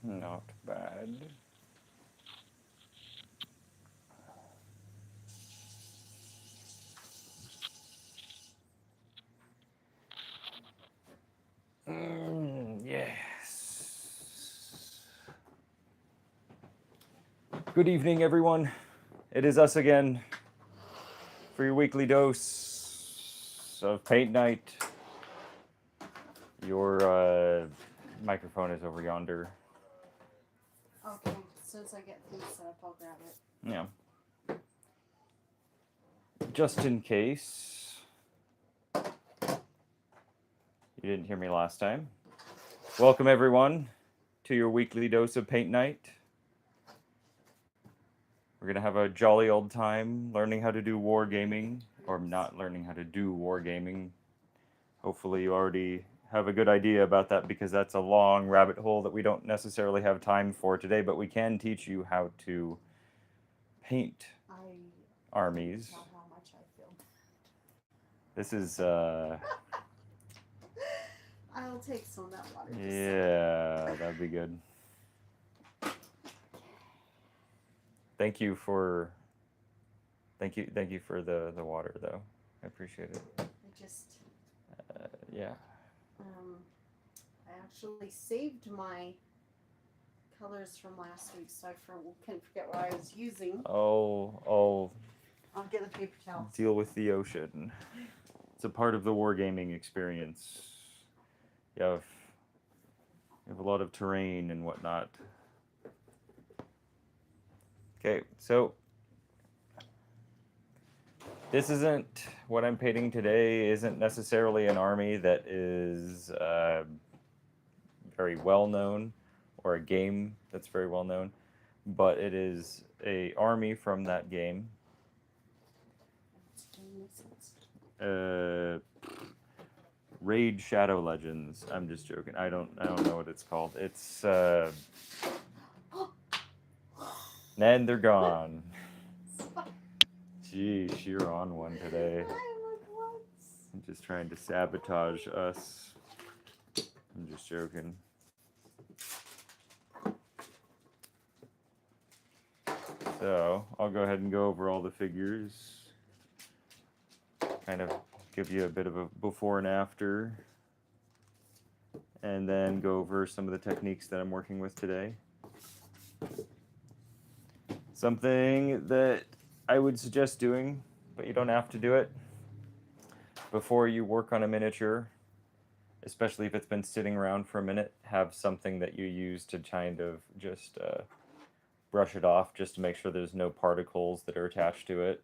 Not bad. Yes. Good evening, everyone. It is us again for your weekly dose of paint night. Your microphone is over yonder. Okay, as soon as I get things set up, I'll grab it. Yeah. Just in case you didn't hear me last time. Welcome, everyone, to your weekly dose of paint night. We're going to have a jolly old time learning how to do wargaming, or not learning how to do wargaming. Hopefully, you already have a good idea about that because that's a long rabbit hole that we don't necessarily have time for today, but we can teach you how to paint I armies. tell how much I feel. This is, I'll take some of that water. yeah, that'd be good. Thank you for the water though. I appreciate it. I just Yeah. I actually saved my colors from last week, so I can't forget what I was using. I'll I'll get a paper towel. deal with the ocean. It's a part of the wargaming experience. You have a lot of terrain and whatnot. Okay, so this isn't what I'm painting today. Isn't necessarily an army that is very well known, or a game that's very well known, but it is a army from that game. Uh, Raid Shadow Legends. I'm just joking. I don't know what it's called. It's and they're gone. Geez, you're on one today. I'm just trying to sabotage us. I'm just joking. So I'll go ahead and go over all the figures. Kind of give you a bit of a before and after. And then go over some of the techniques that I'm working with today. Something that I would suggest doing, but you don't have to do it, before you work on a miniature, especially if it's been sitting around for a minute, have something that you use to kind of just brush it off, just to make sure there's no particles that are attached to it,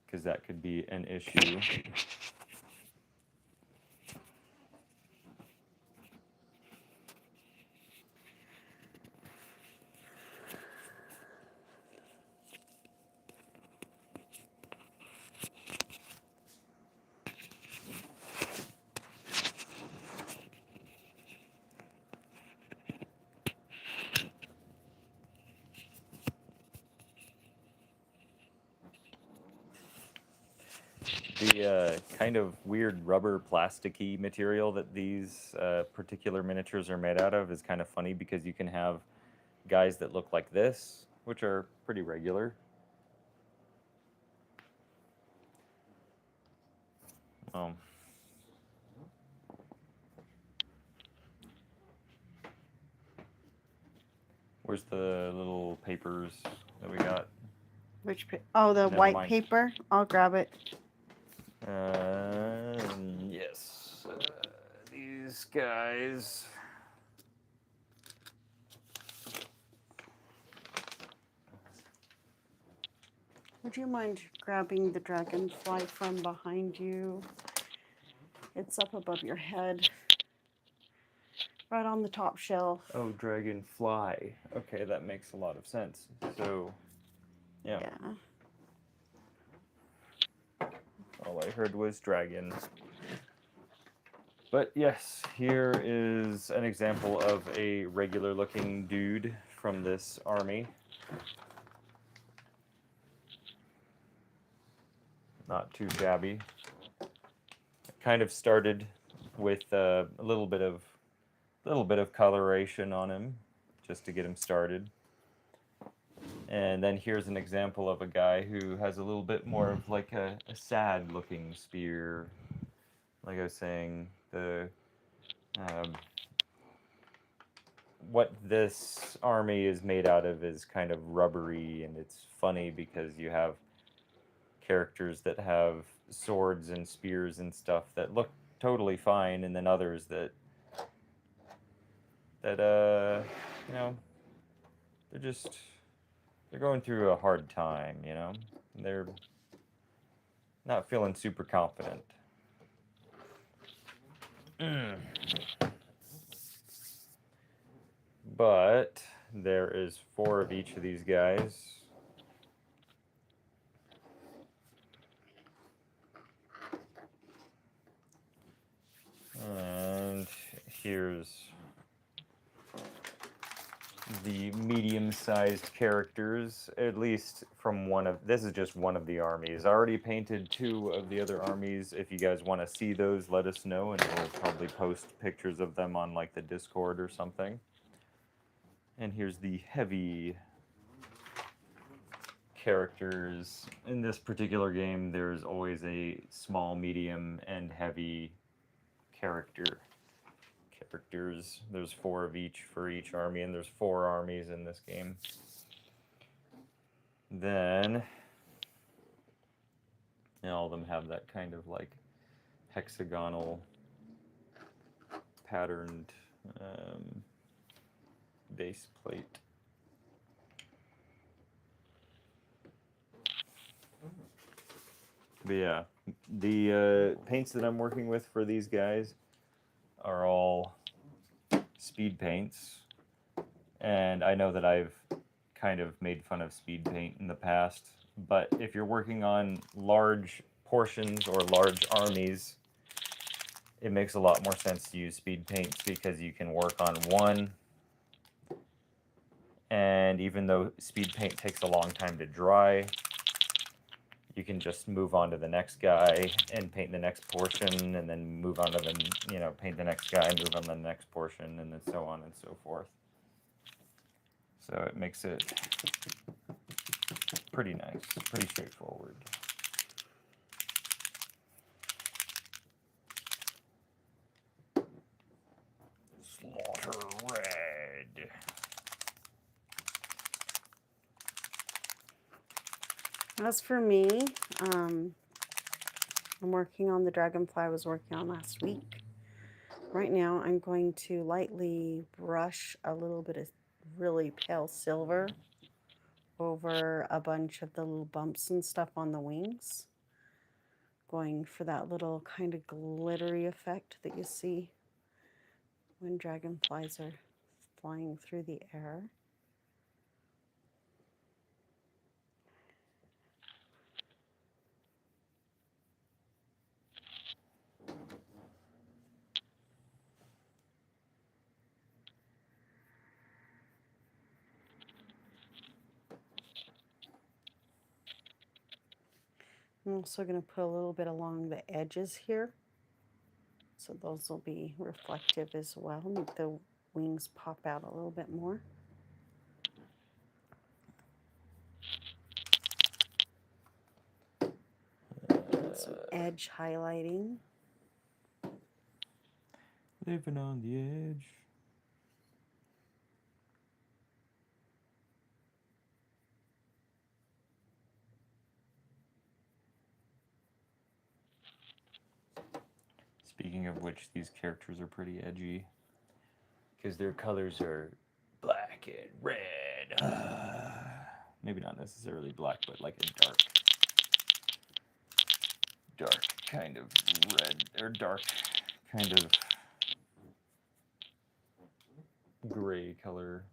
because that could be an issue. The kind of weird rubber plasticky material that these particular miniatures are made out of is kind of funny, because you can have guys that look like this, which are pretty regular. Um, where's the little papers that we got? Oh, the Never white mind. paper. I'll grab it. Yes. These guys. Would you mind grabbing the dragonfly from behind you? It's up above your head, right on the top shelf. Oh, dragonfly. Okay, that makes a lot of sense. So, yeah. All I heard was dragon. But yes, here is an example of a regular looking dude from this army. Not too shabby. It kind of started with a little bit little bit of coloration on him just to get him started. And then here's an example of a guy who has a little bit more of like a sad looking spear. Like I was saying, the what this army is made out of is kind of rubbery, and it's funny because you have characters that have swords and spears and stuff that look totally fine, and then others that you know, they're going through a hard time, you know. They're not feeling super confident. But there is 4 of each of these guys. And here's the medium-sized characters, at least from one of, this is just one of the armies. I already painted 2 of the other armies. If you guys want to see those, let us know, and we'll probably post pictures of them on like the Discord or something. And here's the heavy characters. In this particular game, there's always a small, medium, and heavy characters. There's 4 of each for each army, and there's 4 armies in this game. Then, and all of them have that kind of like hexagonal patterned base plate. But yeah, the paints that I'm working with for these guys are all speed paints, and I know that I've kind of made fun of speed paint in the past, but if you're working on large portions or large armies, it makes a lot more sense to use speed paints because you can work on one, and even though speed paint takes a long time to dry, you can just move on to the next guy and paint the next portion, and then move on to the, you know, paint the next guy, move on to the next portion, and then so on and so forth. So it makes it pretty nice, pretty straightforward. Slaughter Red. As for me, I'm working on the dragonfly I was working on last week. Right now, I'm going to lightly brush a little bit of really pale silver over a bunch of the little bumps and stuff on the wings. Going for that little kind of glittery effect that you see when dragonflies are flying through the air. I'm also going to put a little bit along the edges here, so those will be reflective as well, make the wings pop out a little bit more. Some edge highlighting. Living on the edge. Speaking of which, these characters are pretty edgy because their colors are black and red. Maybe not necessarily black, but like a dark kind of red, or dark kind of gray color.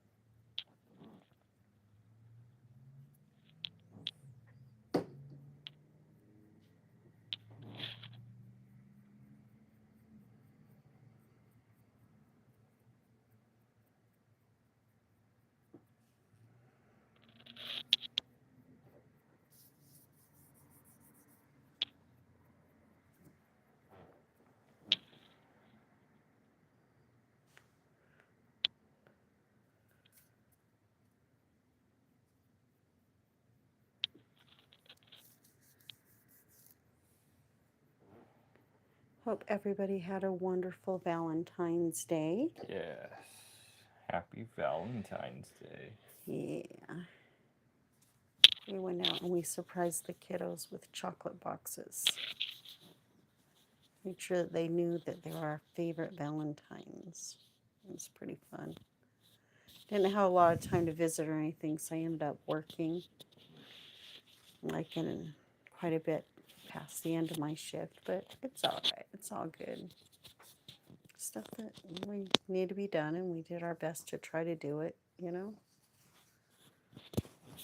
Hope everybody had a wonderful Valentine's Day. Yes. Happy Valentine's Day. Yeah. We went out and we surprised the kiddos with chocolate boxes. Made sure that they knew that they were our favorite Valentines. It was pretty fun. Didn't have a lot of time to visit or anything, so I ended up working like in quite a bit past the end of my shift, but it's all right. It's all good. Stuff that we need to be done, and we did our best to try to do it, you know?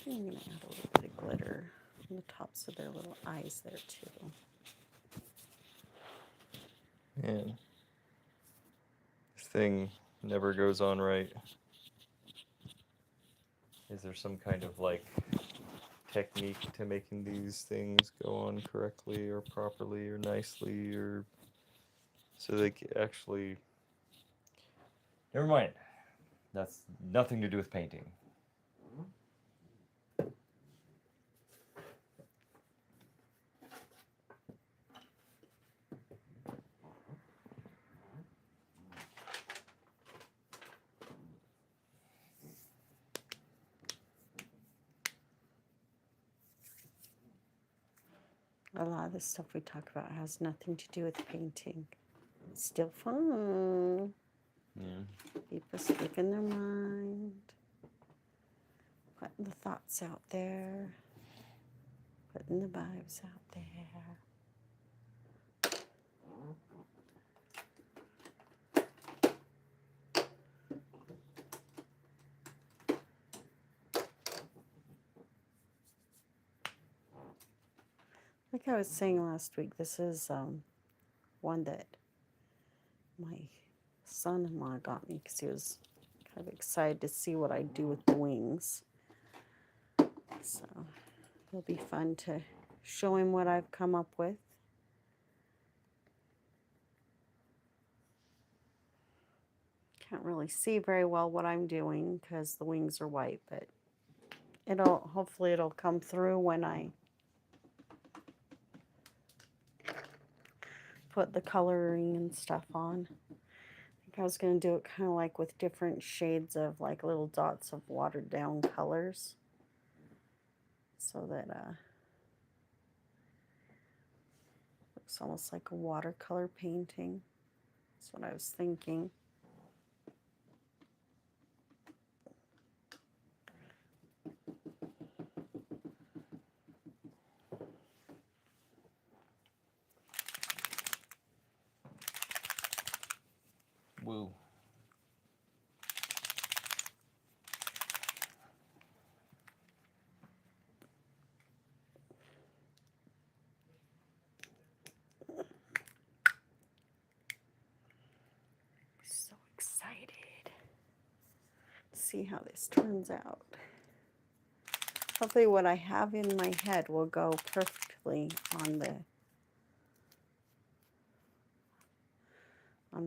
I'm going to add a little bit of glitter on the tops of their little eyes there, too. Man, this thing never goes on right. Is there some kind of like technique to making these things go on correctly or properly or nicely, or so they actually... Never mind. That's nothing to do with painting. A lot of the stuff we talk about has nothing to do with painting. It's still fun. Yeah. People speak in their mind. Putting the thoughts out there. Putting the vibes out there. Like I was saying last week, this is one that my son-in-law got me because he was kind of excited to see what I do with the wings. So it'll be fun to show him what I've come up with. Can't really see very well what I'm doing because the wings are white, but hopefully it'll come through when I put the coloring and stuff on. I think I was going to do it kind of like with different shades of like little dots of watered down colors, so that looks almost like a watercolor painting. That's what I was thinking. Woo. So excited to see how this turns out. Hopefully what I have in my head will go perfectly on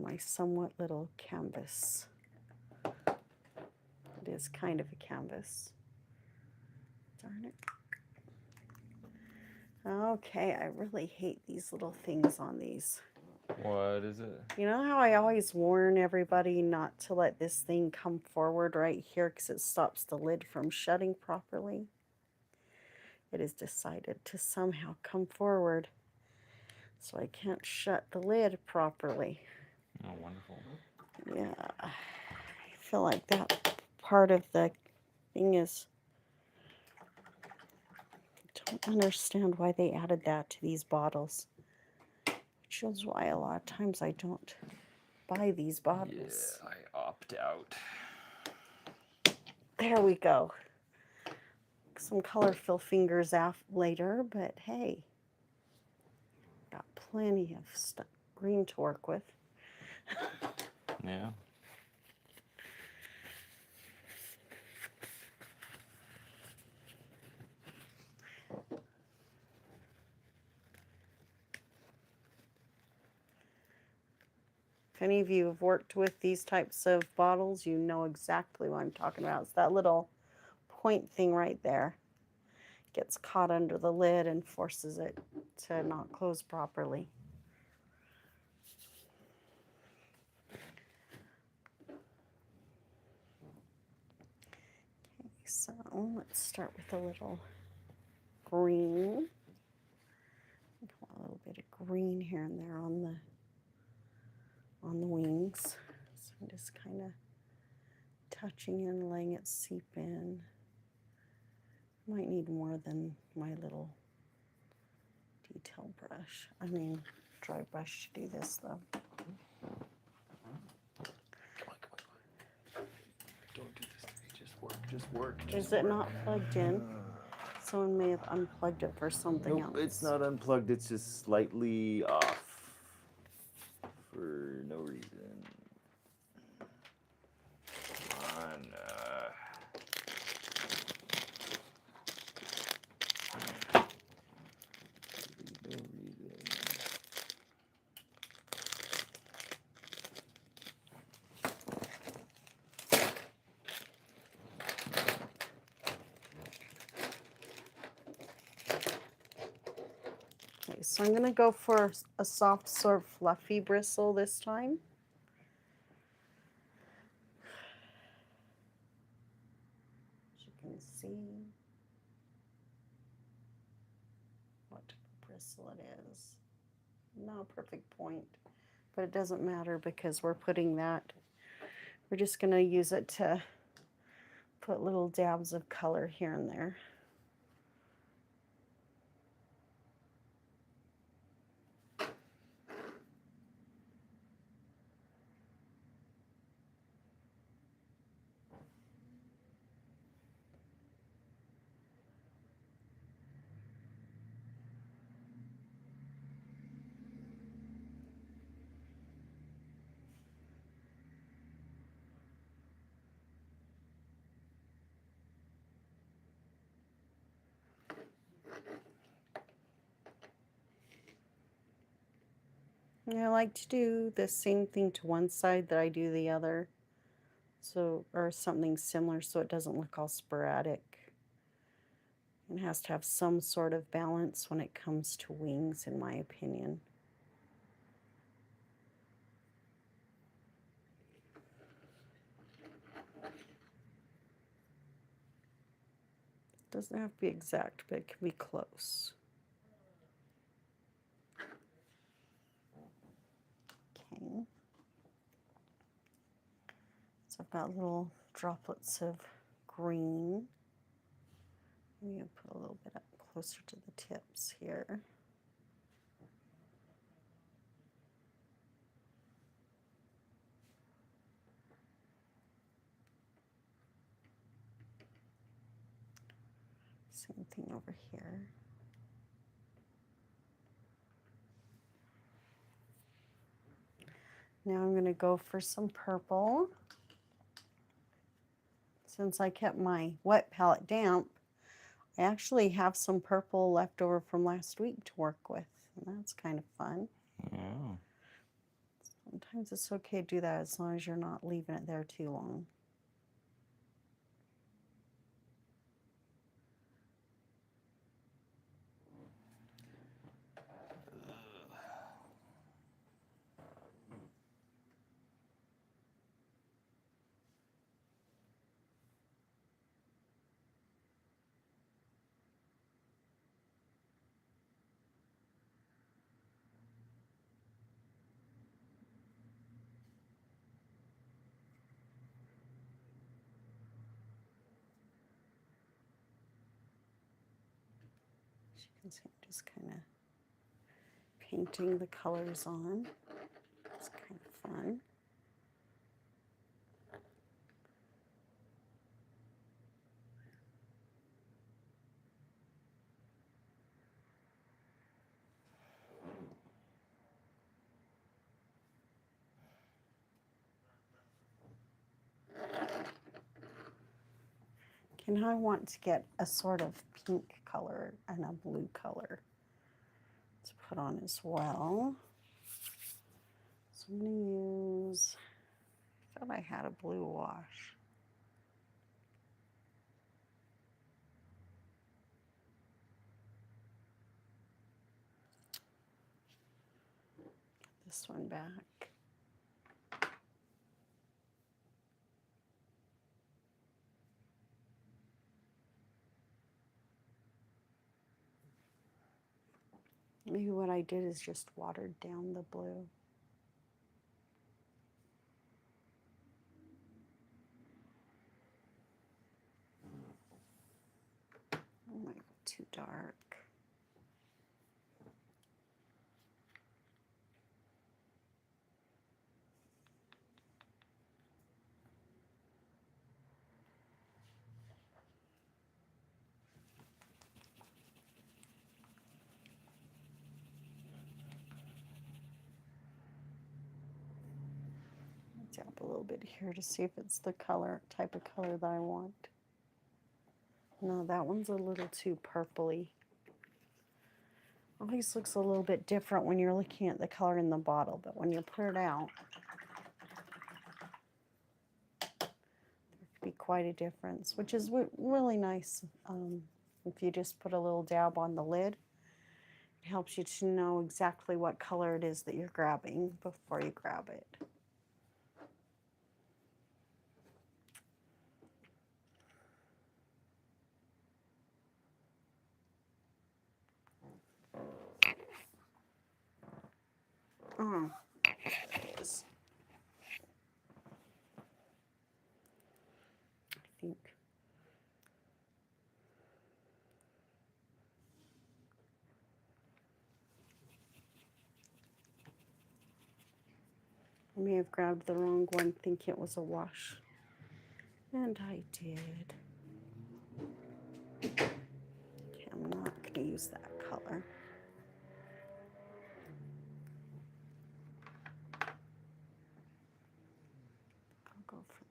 my somewhat little canvas. It is kind of a canvas. Darn it. Okay, I really hate these little things on these. What is it? You know how I always warn everybody not to let this thing come forward right here because it stops the lid from shutting properly? It has decided to somehow come forward, so I can't shut the lid properly. Oh, wonderful. Yeah, I feel like that part of the thing is... I don't understand why they added that to these bottles. Which shows why a lot of times I don't buy these bottles. Yeah, I opt out. There we go. Some color fill fingers out later, but hey, got plenty of stuff, green to work with. Yeah. If any of you have worked with these types of bottles, you know exactly what I'm talking about. It's that little point thing right there. Gets caught under the lid and forces it to not close properly. So let's start with a little green. A little bit of green here and there on the wings. So I'm just kind of touching in, letting it seep in. Might need more than my little detail brush. I mean, dry brush to do this though. Come on. Don't do this to me. Just work. Is it not plugged in? Someone may have unplugged it for something else. It's not unplugged. It's just slightly off for no reason. Come on. No reason. Okay, so I'm going to go for a soft, sort of fluffy bristle this time. As you can see what bristle it is. Not a perfect point, but it doesn't matter because we're putting that, we're just going to use it to put little dabs of color here and there. And I like to do the same thing to one side that I do the other, so, or something similar, so it doesn't look all sporadic. It has to have some sort of balance when it comes to wings, in my opinion. It doesn't have to be exact, but it can be close. Okay. So I've got little droplets of green. I'm going to put a little bit up closer to the tips here. Same thing over here. Now I'm going to go for some purple. Since I kept my wet palette damp, I actually have some purple left over from last week to work with, and that's kind of fun. Yeah. Sometimes it's okay to do that as long as you're not leaving it there too long. As you can see, I'm just kind of painting the colors on. It's kind of fun. And I want to get a sort of pink color and a blue color to put on as well. So I'm going to use, I thought I had a blue wash. Get this one back. Maybe what I did is just watered down the blue. Oh my God, too dark. Dab a little bit here to see if it's the type of color that I want. No, that one's a little too purpley. Always looks a little bit different when you're looking at the color in the bottle, but when you put it out, there could be quite a difference, which is really nice. If you just put a little dab on the lid, it helps you to know exactly what color it is that you're grabbing before you grab it. Oh, it is. I think. I may have grabbed the wrong one, think it was a wash. And I did. Okay, I'm not going to use that color. I'll go for that.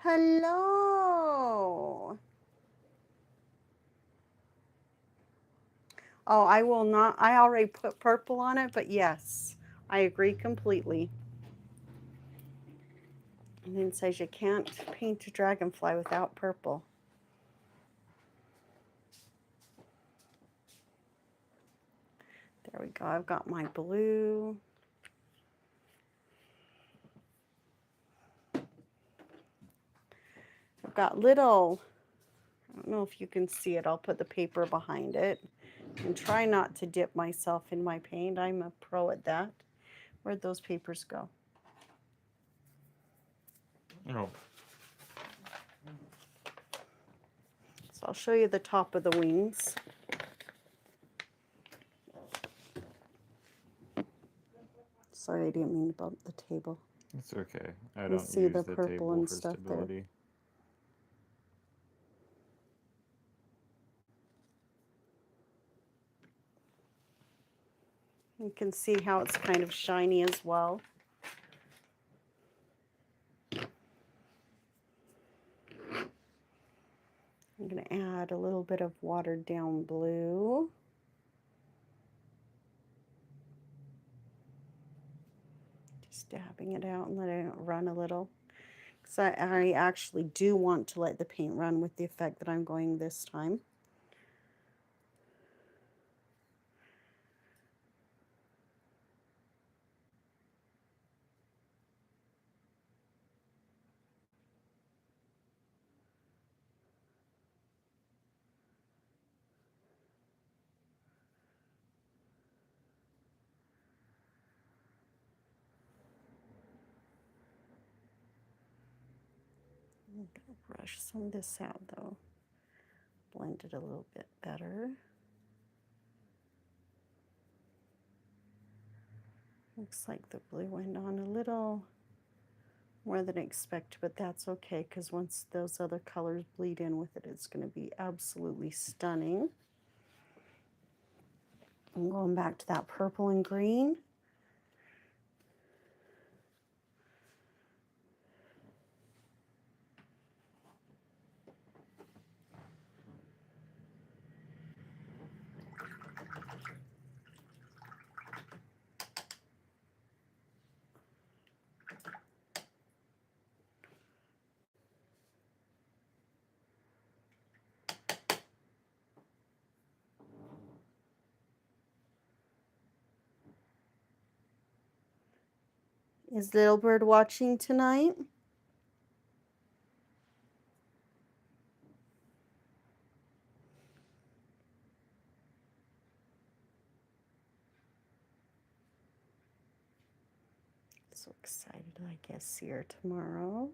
Hello. Oh, I will not. I already put purple on it, but yes, I agree completely. And then it says you can't paint a dragonfly without purple. There we go. I've got my blue. I've got little, I don't know if you can see it. I'll put the paper behind it and try not to dip myself in my paint. I'm a pro at that. Where'd those papers go? Oh. So I'll show you the top of the wings. Sorry, I didn't mean to bump the table. It's okay. I You don't see use the the purple table and for stuff there. stability. You can see how it's kind of shiny as well. I'm going to add a little bit of watered down blue. Just dabbing it out and letting it run a little. Because I actually do want to let the paint run with the effect that I'm going this time. I'm going to brush some of this out though. Blend it a little bit better. Looks like the blue went on a little more than expected, but that's okay because once those other colors bleed in with it, it's going to be absolutely stunning. I'm going back to that purple and green. Is Little Bird watching tonight? So excited, I guess, see her tomorrow.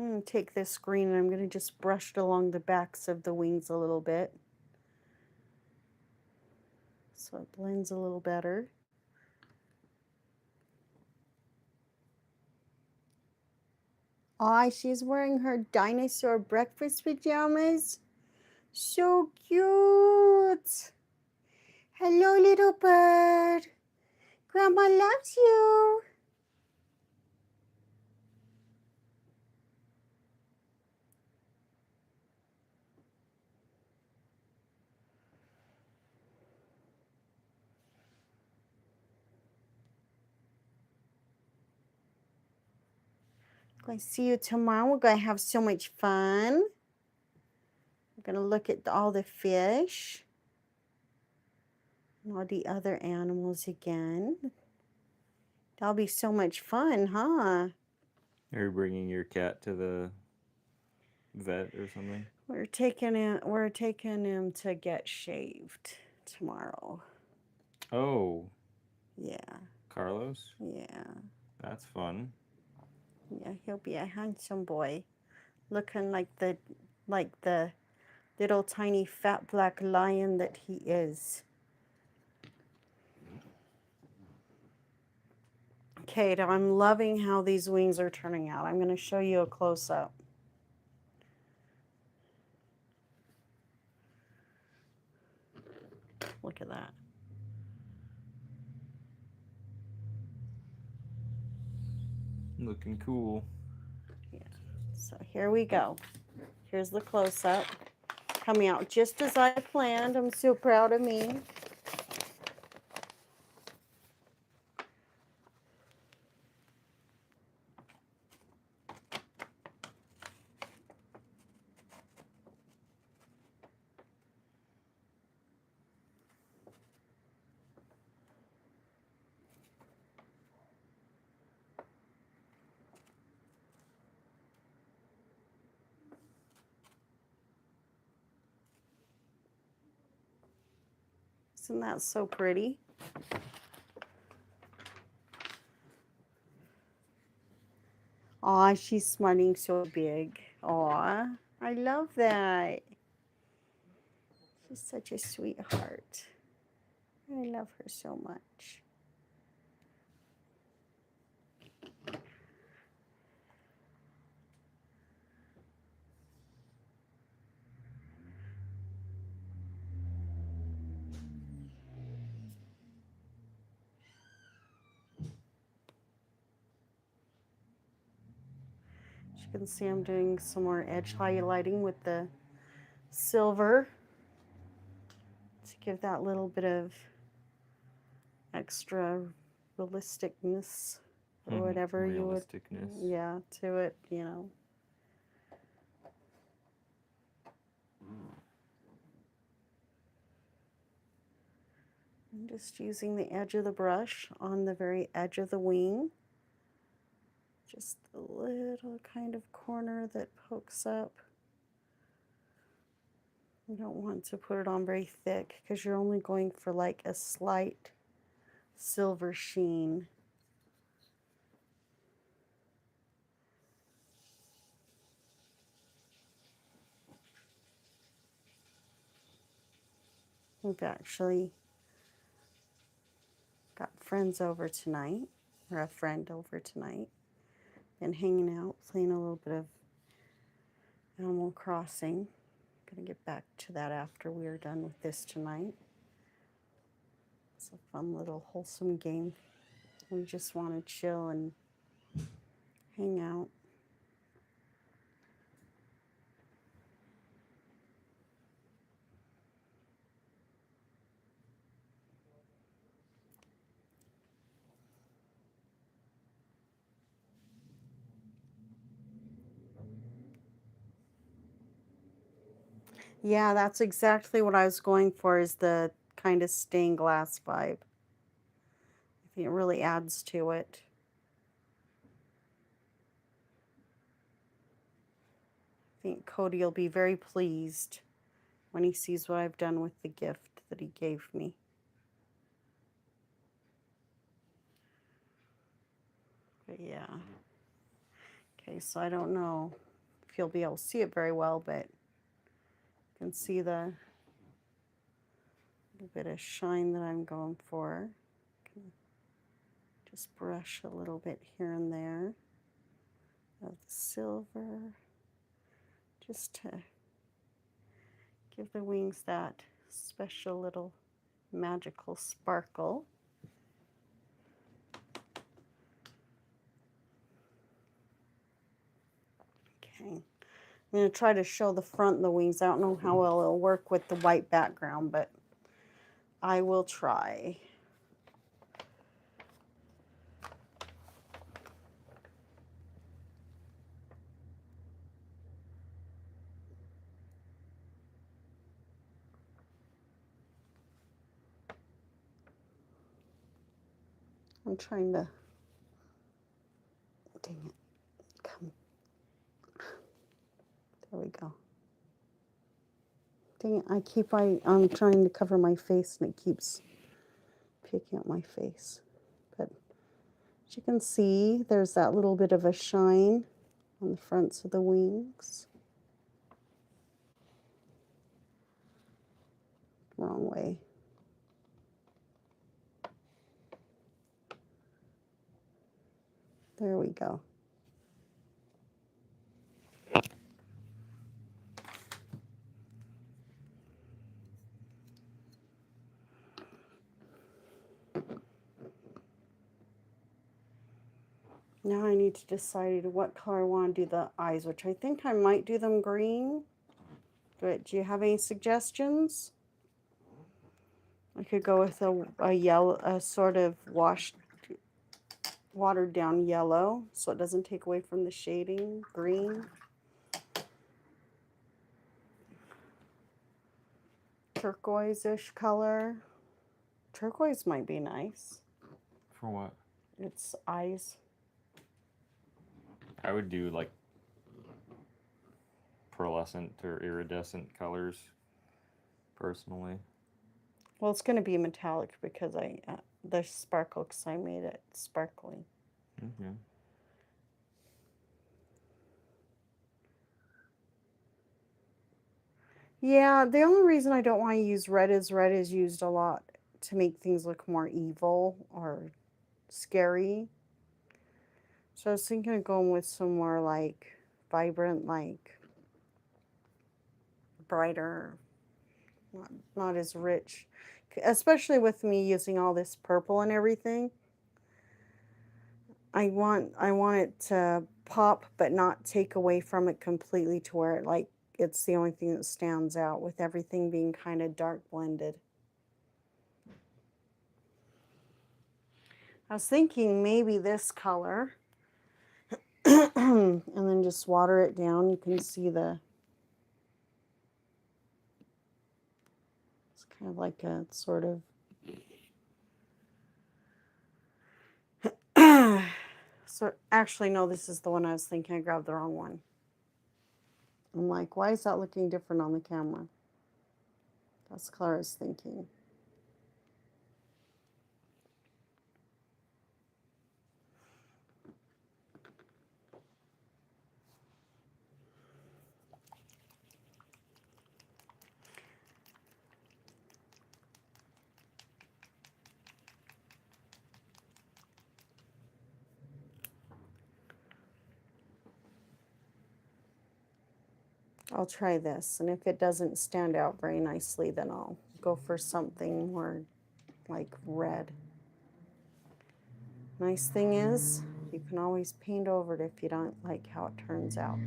I'm going to take this green and I'm going to just brush it along the backs of the wings a little bit, so it blends a little better. Aw, she's wearing her dinosaur breakfast pajamas. So cute. Hello, little bird. Grandma loves you. Going to see you tomorrow. We're going to have so much fun. We're going to look at all the fish and all the other animals again. That'll be so much fun, huh? Are you bringing your cat to the vet or something? We're taking him to get shaved tomorrow. Oh. Yeah. Carlos? Yeah. That's fun. Yeah, he'll be a handsome boy, looking like the little tiny fat black lion that he is. Kate, I'm loving how these wings are turning out. I'm going to show you a close-up. Look at that. Looking cool. Yeah. So here we go. Here's the close-up. Coming out just as I planned. I'm so proud of me. Isn't that so pretty? Aw, she's smiling so big. Aw, I love that. She's such a sweetheart. I love her so much. As you can see, I'm doing some more edge highlighting with the silver to give that little bit of extra realisticness or whatever you would, yeah, to it, you know. I'm just using the edge of the brush on the very edge of the wing. Just the little kind of corner that pokes up. You don't want to put it on very thick because you're only going for like a slight silver sheen. We've actually got friends over tonight, or a friend over tonight, and hanging out, playing a little bit of Animal Crossing. Gonna get back to that after we are done with this tonight. It's a fun little wholesome game. We just want to chill and hang out. Yeah, that's exactly what I was going for, is the kind of stained glass vibe. I think it really adds to it. I think Cody will be very pleased when he sees what I've done with the gift that he gave me. But yeah. Okay, so I don't know if you'll be able to see it very well, but you can see the little bit of shine that I'm going for. Just brush a little bit here and there of the silver, just to give the wings that special little magical sparkle. Okay, I'm going to try to show the front of the wings. I don't know how well it'll work with the white background, but I will try. I'm trying to, dang it, come, there we go. Dang it, I'm trying to cover my face and it keeps picking up my face. But as you can see, there's that little bit of a shine on the fronts of the wings. Wrong way. There we go. Now I need to decide what color I want to do the eyes, which I think I might do them green. But do you have any suggestions? I could go with a yellow, a sort of watered down yellow, so it doesn't take away from the shading. Green. Turquoise-ish color. Turquoise might be nice. For what? Its eyes. I would do like pearlescent or iridescent colors, personally. Well, it's going to be metallic because the sparkle, because I made it sparkly. Mm-hmm. Yeah, the only reason I don't want to use red is used a lot to make things look more evil or scary. So I was thinking of going with some more like vibrant, like brighter, not as rich. Especially with me using all this purple and everything. I want it to pop but not take away from it completely to where it's the only thing that stands out, with everything being kind of dark blended. I was thinking maybe this color and then just water it down. You can see it's kind of like a sort of so actually no, this is the one I was thinking. I grabbed the wrong one. I'm like, why is that looking different on the camera? That's the color I was thinking. I'll try this, and if it doesn't stand out very nicely, then I'll go for something more like red. Nice thing is, you can always paint over it if you don't like how it turns out.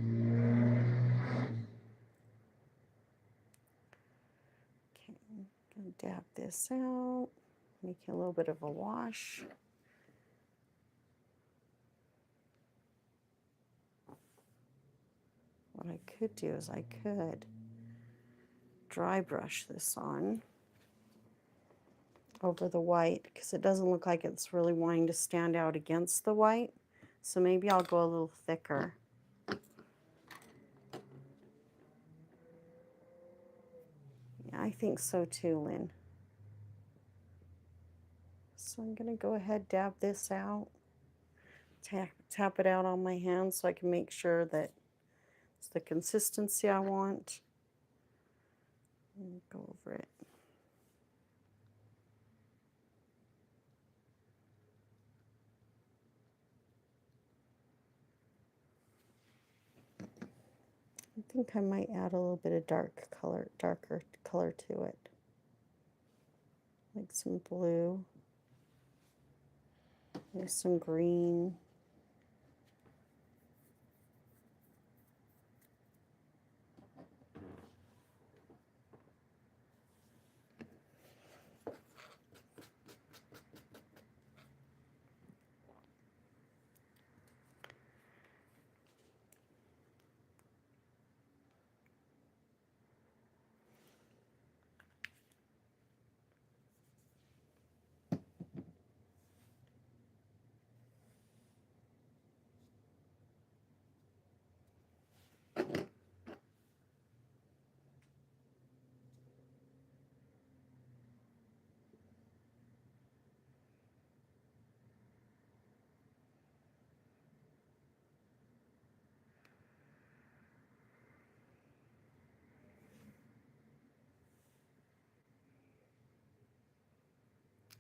Okay, I'm gonna dab this out, make it a little bit of a wash. What I could do is I could dry brush this on over the white because it doesn't look like it's really wanting to stand out against the white. So maybe I'll go a little thicker. Yeah, I think so too, Lynn. So I'm going to go ahead, dab this out, tap it out on my hand so I can make sure that it's the consistency I want. And go over it. I think I might add a little bit of darker color to it. Like some blue. There's some green.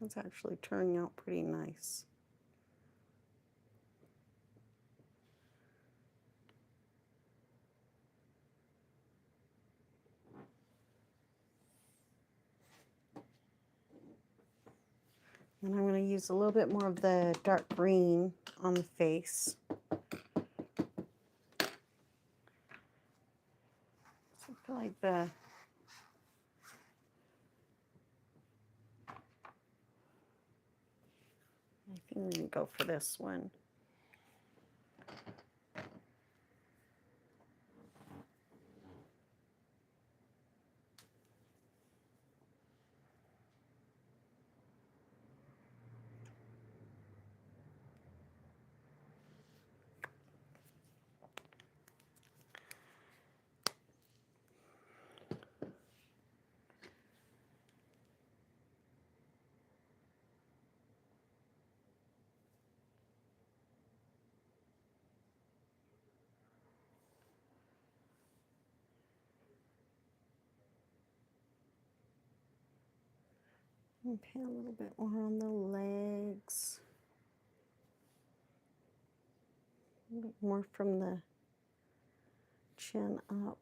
It's actually turning out pretty nice. And I'm going to use a little bit more of the dark green on the face. So I feel like I think we're going to go for this one. Okay, a little bit more on the legs. A little bit more from the chin up.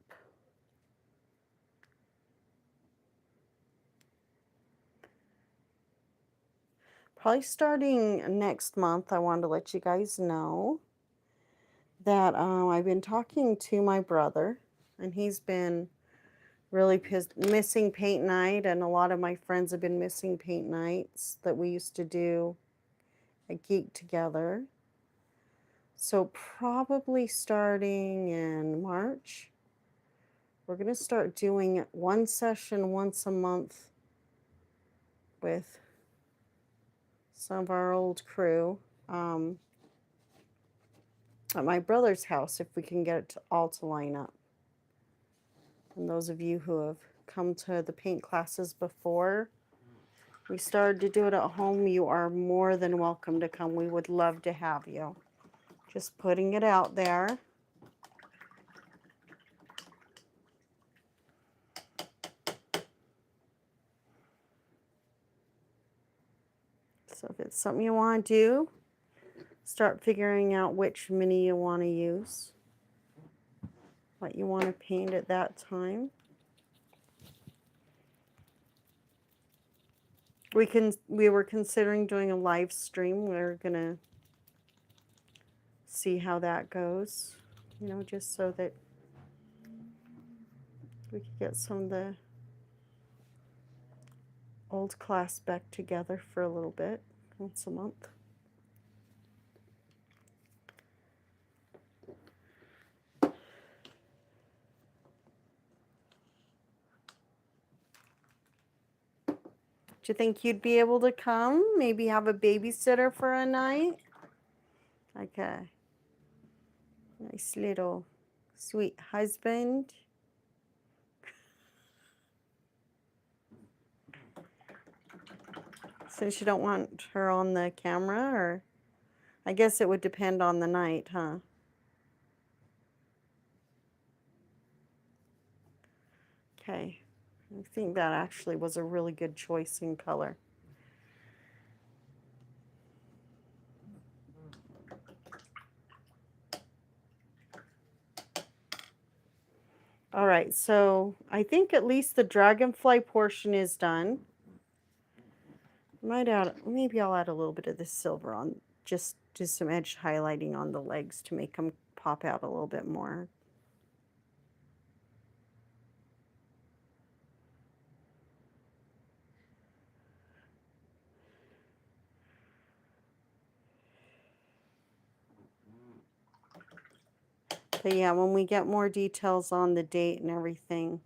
Probably starting next month, I wanted to let you guys know that I've been talking to my brother, and he's been really missing paint night, and a lot of my friends have been missing paint nights that we used to do at Geek together. So probably starting in March, we're going to start doing one session once a month with some of our old crew at my brother's house if we can get it all to line up. And those of you who have come to the paint classes before we started to do it at home, you are more than welcome to come. We would love to have you. Just putting it out there. So if it's something you want to do, start figuring out which mini you want to use, what you want to paint at that time. We were considering doing a live stream. We're gonna see how that goes, you know, just so that we could get some of the old class back together for a little bit, once a month. Do you think you'd be able to come? Maybe have a babysitter for a night? Like a nice little sweet husband? Since you don't want her on the camera, or I guess it would depend on the night, huh? Okay, I think that actually was a really good choice in color. All right, so I think at least the dragonfly portion is done. Might add, maybe I'll add a little bit of the silver on, just do some edge highlighting on the legs to make them pop out a little bit more. But yeah, when we get more details on the date and everything,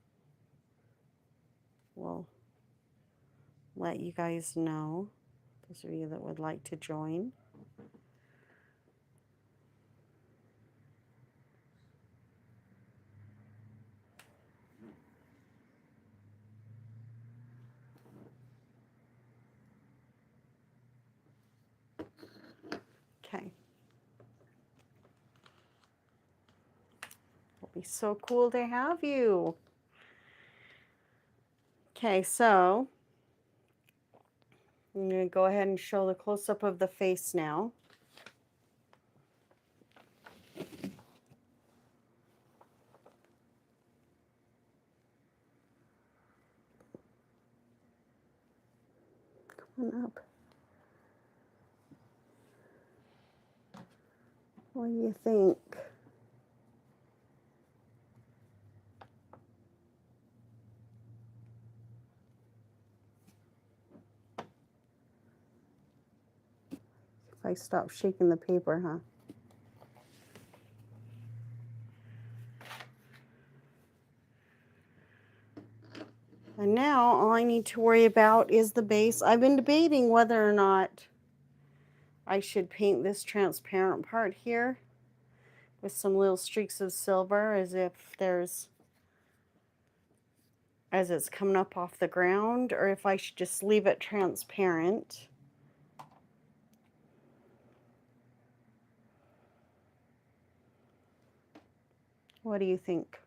we'll let you guys know, those of you that would like to join. Okay. It'll be so cool to have you. Okay, so I'm going to go ahead and show the close-up of the face now. Come on up. What do you think? If I stop shaking the paper, huh? And now all I need to worry about is the base. I've been debating whether or not I should paint this transparent part here with some little streaks of silver as it's coming up off the ground, or if I should just leave it transparent. What do you think?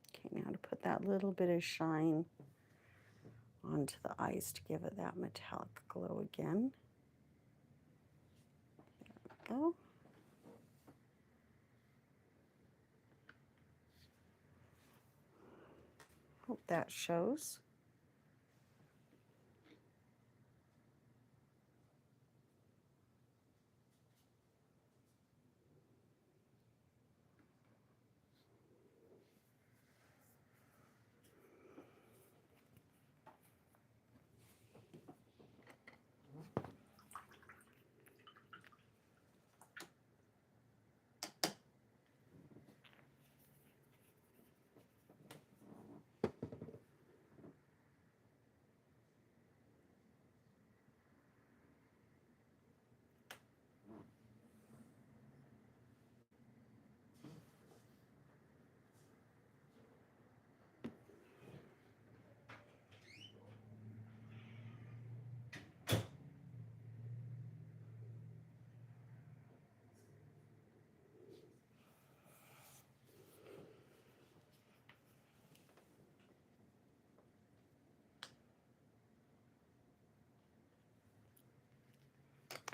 Okay, now to put that little bit of shine onto the eyes to give it that metallic glow again. There we go. Hope that shows.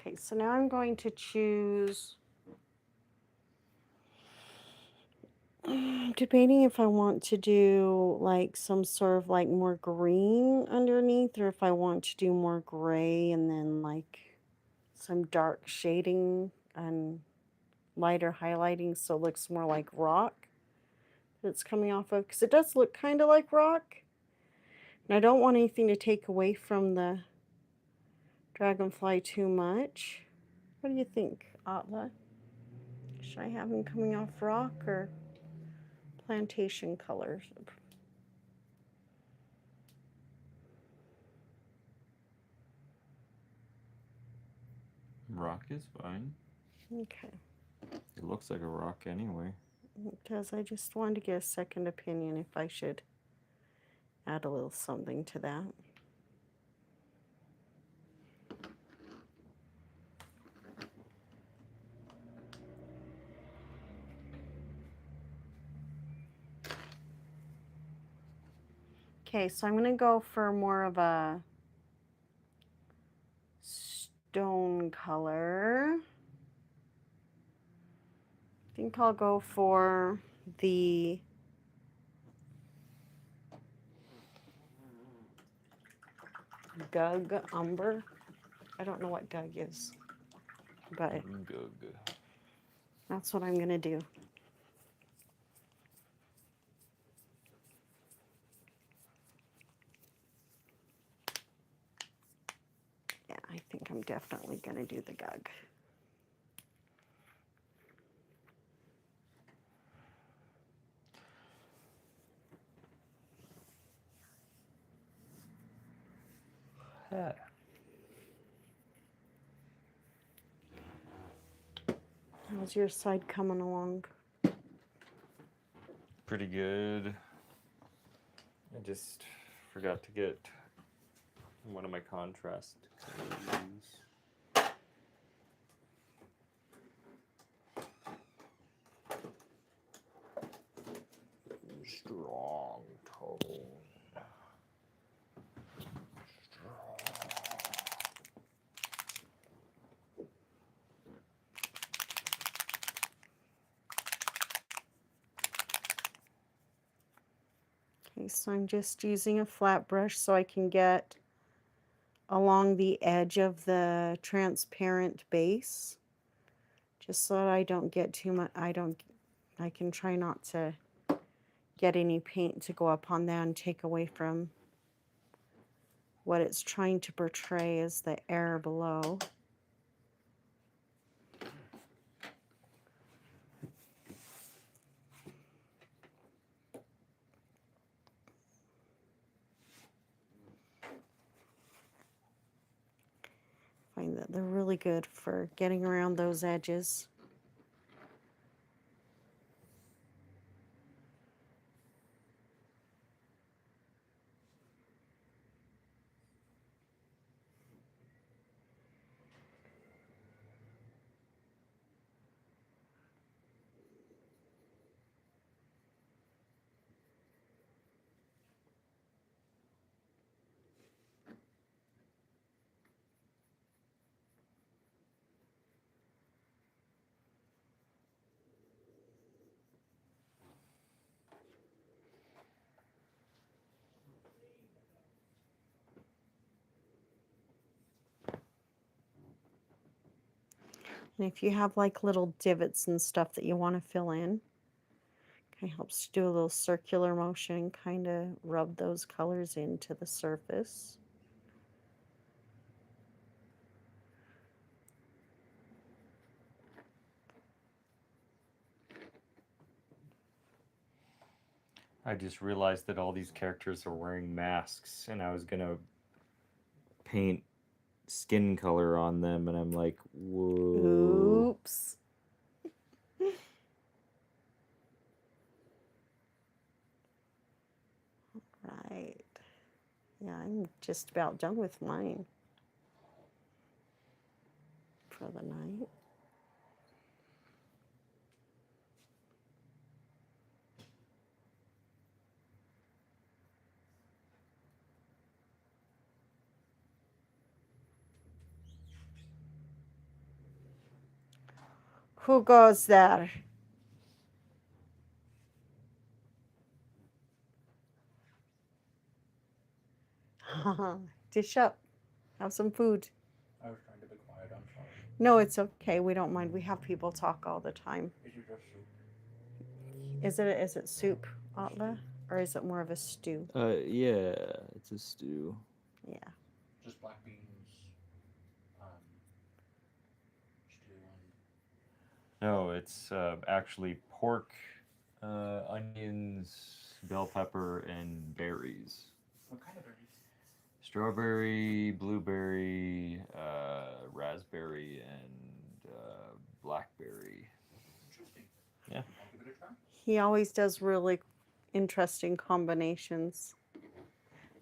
Okay, so now I'm going to choose, debating if I want to do like some sort of like more green underneath, or if I want to do more gray and then like some dark shading and lighter highlighting so it looks more like rock that it's coming off of, because it does look kind of like rock. And I don't want anything to take away from the dragonfly too much. What do you think, Atla? Should I have him coming off rock or plantation colors? Rock is fine. Okay. It looks like a rock anyway. Because I just wanted to get a second opinion if I should add a little something to that. Okay, so I'm going to go for more of a stone color. I think I'll go for the Gug Umber. I don't know what Gug is, but that's what I'm going to do. Yeah, I think I'm definitely going to do the Gug. How's your side coming along? Pretty good. I just forgot to get one of my contrast colors. Strong tone. Okay, so I'm just using a flat brush so I can get along the edge of the transparent base, just so that I don't get too much. I can try not to get any paint to go up on that and take away from what it's trying to portray as the air below. Find that they're really good for getting around those edges. And if you have like little divots and stuff that you want to fill in, kind of helps to do a little circular motion, kind of rub those colors into the surface. I just realized that all these characters are wearing masks, and I was gonna paint skin color on them, and I'm like, whoa. Oops. Right. Yeah, I'm just about done with mine for the night. Who goes there? Dish up. Have some food. I was trying to be quiet, I'm sorry. No, it's okay. We don't mind. We have people talk all the time. Is it just soup? Is it soup, Atla? Or is it more of a stew? Yeah, it's a stew. Yeah. Just black beans, stew and... No, it's actually pork, onions, bell pepper, and berries. What kind of berries? Strawberry, blueberry, raspberry, and blackberry. Interesting. Yeah. I'll give it a try. He always does really interesting combinations.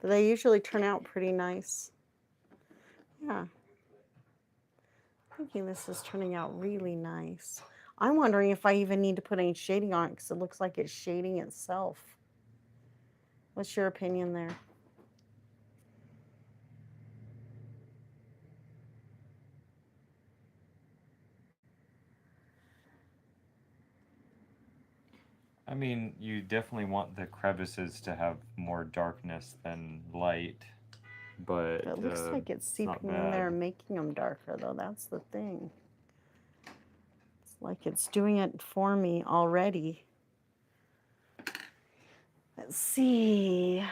But they usually turn out pretty nice. Yeah. I'm thinking this is turning out really nice. I'm wondering if I even need to put any shading on it because it looks like it's shading itself. What's your opinion there? I mean, you definitely want the crevices to have more darkness than light, but It looks like it's seeping in there and making them darker, though. That's the thing. It's like it's doing it for me already. Let's see.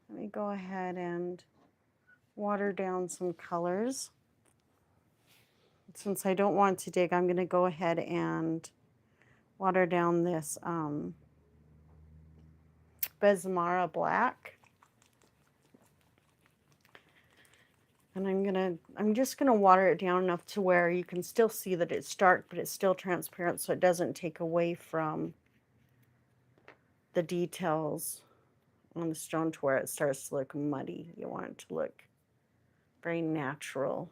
Let me go ahead and water down some colors. Since I don't want to dig, I'm going to go ahead and water down this Besmara black. And I'm just gonna water it down enough to where you can still see that it's dark, but it's still transparent, so it doesn't take away from the details on the stone to where it starts to look muddy. You want it to look very natural.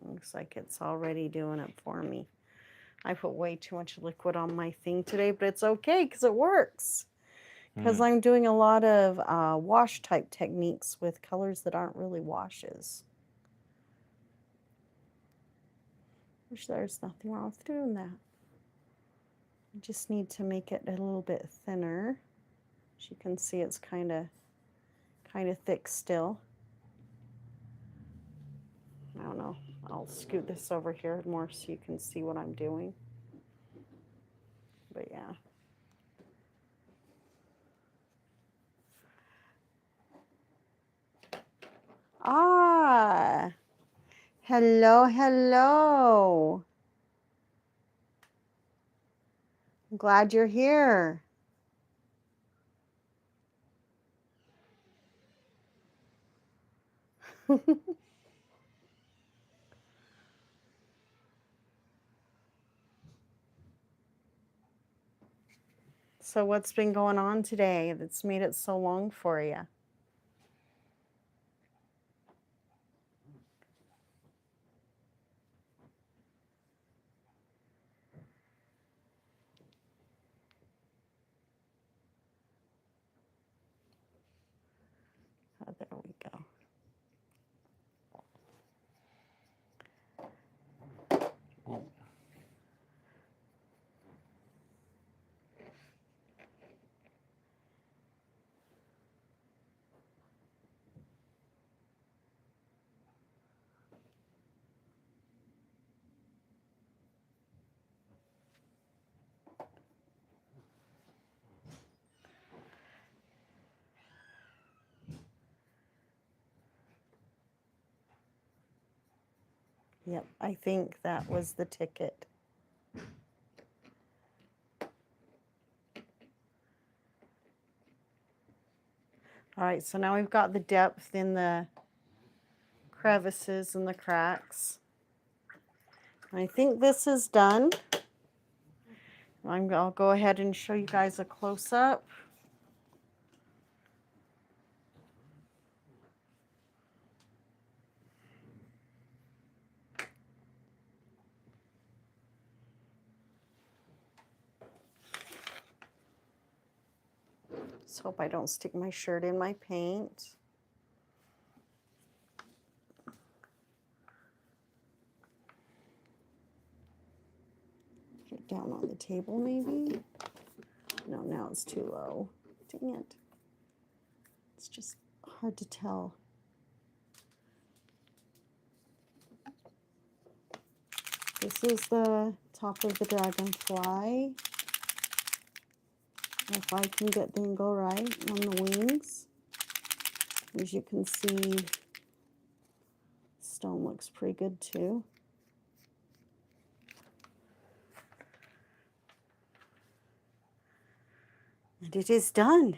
Looks like it's already doing it for me. I put way too much liquid on my thing today, but it's okay because it works. Because I'm doing a lot of wash type techniques with colors that aren't really washes. Which there's nothing wrong with doing that. I just need to make it a little bit thinner. As you can see, it's kind of thick still. I don't know. I'll scoot this over here more so you can see what I'm doing. But yeah. Ah, hello, hello. I'm glad you're here. So what's been going on today that's made it so long for you? Oh, there we go. Yep, I think that was the ticket. All right, so now we've got the depth in the crevices and the cracks. I think this is done. I'll go ahead and show you guys a close-up. Just hope I don't stick my shirt in my paint. Get down on the table maybe. No, now it's too low. Dang it. It's just hard to tell. This is the top of the dragonfly. If I can get the angle right on the wings. As you can see, stone looks pretty good too. And it is done.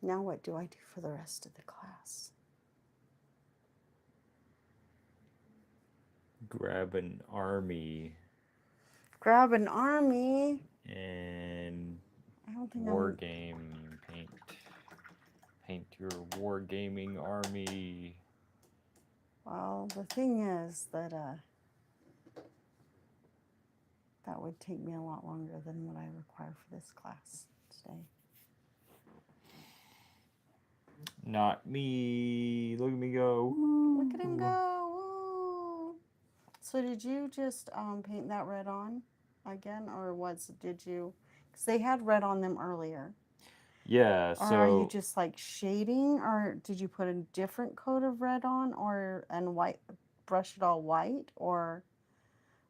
Now what do I do for the rest of the class? Grab an army Grab an army. and I don't think wargame paint. Paint your wargaming army. Well, the thing is that that would take me a lot longer than what I require for this class today. Not me. Look at me go. Look at him go. Woo. So did you just paint that red on again, or did you? Because they had red on them earlier. Yeah. Or So are you just like shading, or did you put a different coat of red on, and white, brush it all white, or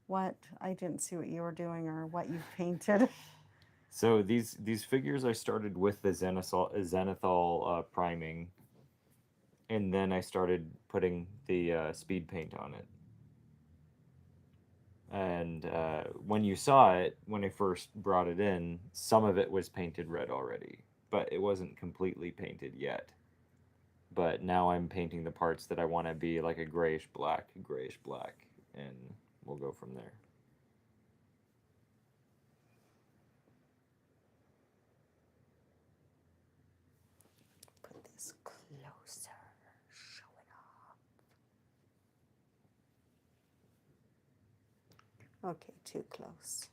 what? I didn't see what you were doing or what you painted. So these figures I started with the zenithal priming, and then I started putting the speed paint on it. And when you saw it, when I first brought it in, some of it was painted red already, but it wasn't completely painted yet. But now I'm painting the parts that I want to be like a grayish black, and we'll go from there. Put this closer. Show it off. Okay, too close.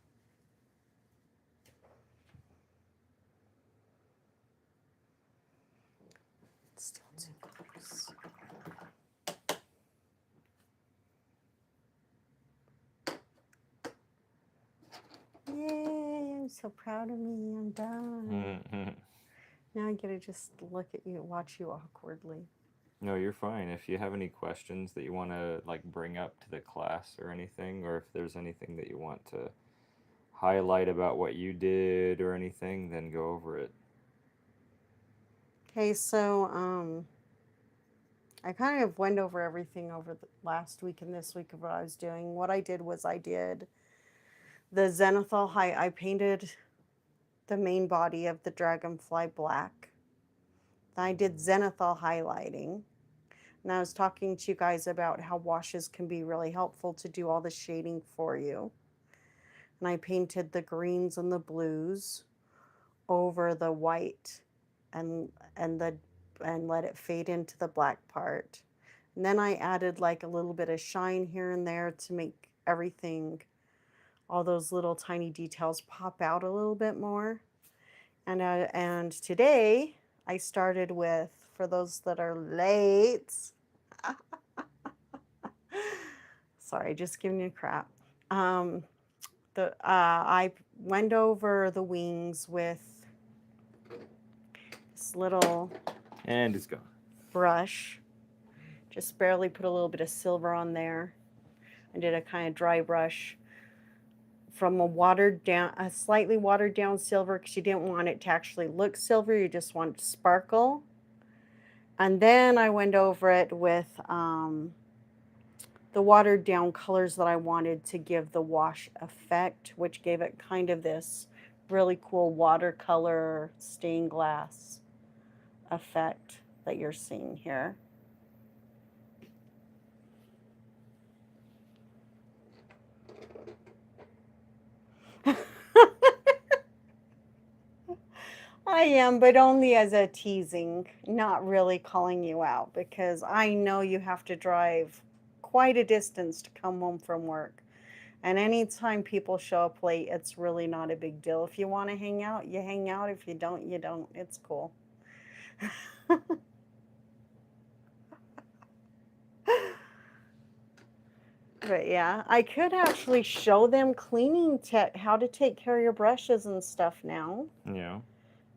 Still too close. Yay, I'm so proud of me. I'm done. Now I get to just look at you, watch you awkwardly. No, you're fine. If you have any questions that you want to like bring up to the class or anything, or if there's anything that you want to highlight about what you did or anything, then go over it. Okay, so I kind of went over everything over the last week and this week of what I was doing. What I did was I did the zenithal high. I painted the main body of the dragonfly black. Then I did zenithal highlighting. And I was talking to you guys about how washes can be really helpful to do all the shading for you. And I painted the greens and the blues over the white and let it fade into the black part. And then I added like a little bit of shine here and there to make everything, all those little tiny details pop out a little bit more. And today I started with, for those that are late, sorry, just giving you crap. I went over the wings with this little And it's gone. brush. Just barely put a little bit of silver on there. I did a kind of dry brush from a slightly watered down silver, because you didn't want it to actually look silver. You just want it to sparkle. And then I went over it with the watered down colors that I wanted to give the wash effect, which gave it kind of this really cool watercolor stained glass effect that you're seeing here. I am, but only as a teasing, not really calling you out, because I know you have to drive quite a distance to come home from work. And anytime people show up late, it's really not a big deal. If you want to hang out, you hang out. If you don't, you don't. It's cool. But yeah, I could actually show them cleaning how to take care of your brushes and stuff now. Yeah.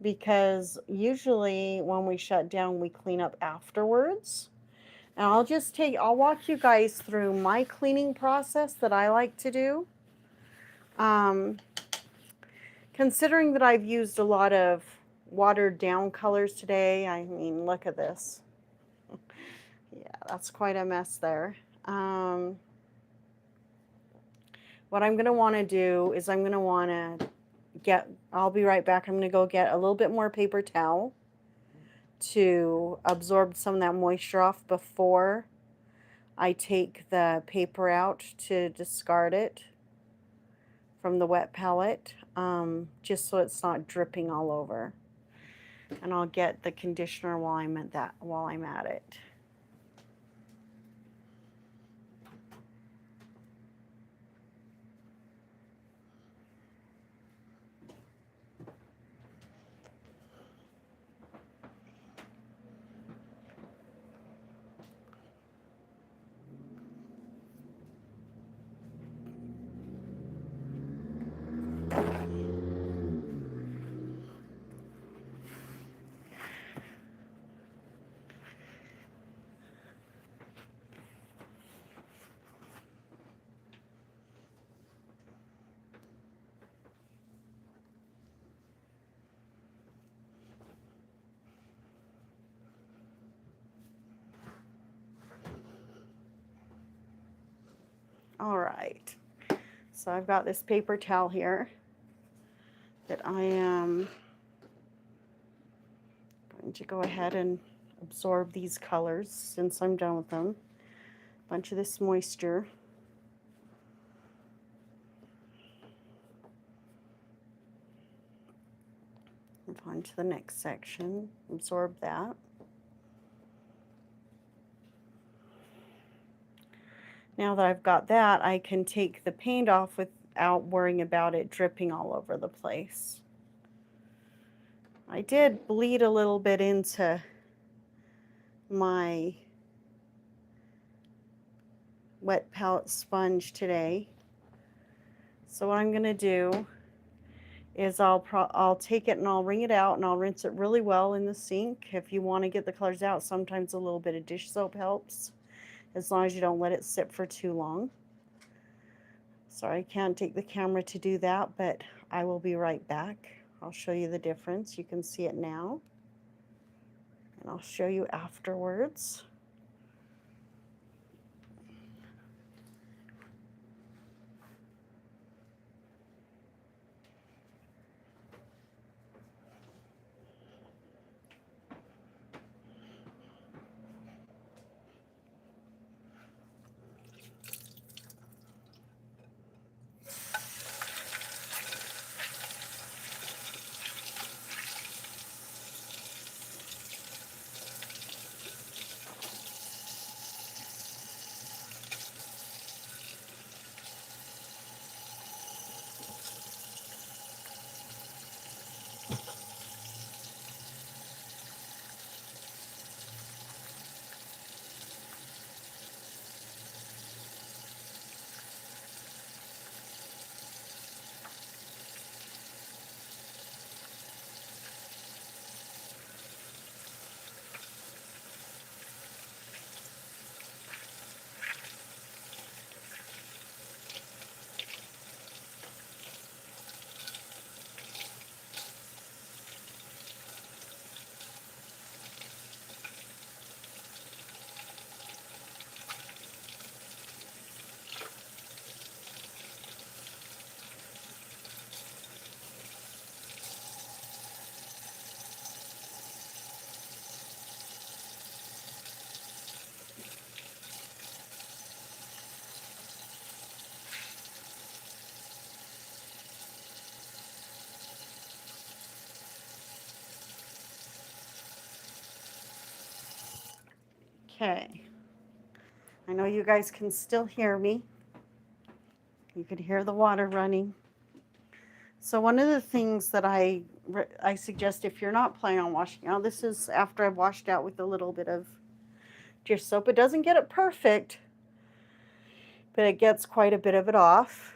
Because usually when we shut down, we clean up afterwards. And I'll walk you guys through my cleaning process that I like to do. Considering that I've used a lot of watered down colors today, I mean, look at this. Yeah, that's quite a mess there. What I'm going to want to do is I'm going to want to I'll be right back. I'm going to go get a little bit more paper towel to absorb some of that moisture off before I take the paper out to discard it from the wet palette, just so it's not dripping all over. And I'll get the conditioner while I'm at it. All right, so I've got this paper towel here that I am going to go ahead and absorb these colors since I'm done with them. A bunch of this moisture. Move on to the next section, absorb that. Now that I've got that, I can take the paint off without worrying about it dripping all over the place. I did bleed a little bit into my wet palette sponge today. So what I'm going to do is I'll take it and I'll wring it out and I'll rinse it really well in the sink. If you want to get the colors out, sometimes a little bit of dish soap helps, as long as you don't let it sit for too long. Sorry, I can't take the camera to do that, but I will be right back. I'll show you the difference. You can see it now, and I'll show you afterwards. Okay, I know you guys can still hear me. You can hear the water running. So one of the things that I suggest if you're not planning on washing, now this is after I've washed out with a little bit of dish soap. It doesn't get it perfect, but it gets quite a bit of it off.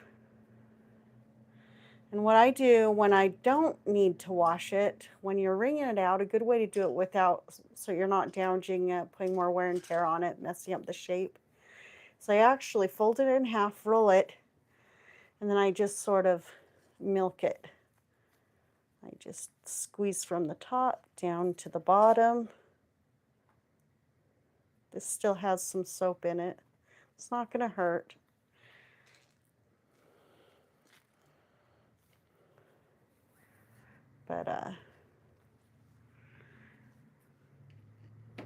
And what I do when I don't need to wash it, when you're wringing it out, a good way to do it without, so you're not damaging it, putting more wear and tear on it, messing up the shape. So I actually fold it in half, roll it, and then I just sort of milk it. I just squeeze from the top down to the bottom. This still has some soap in it. It's not going to hurt. But,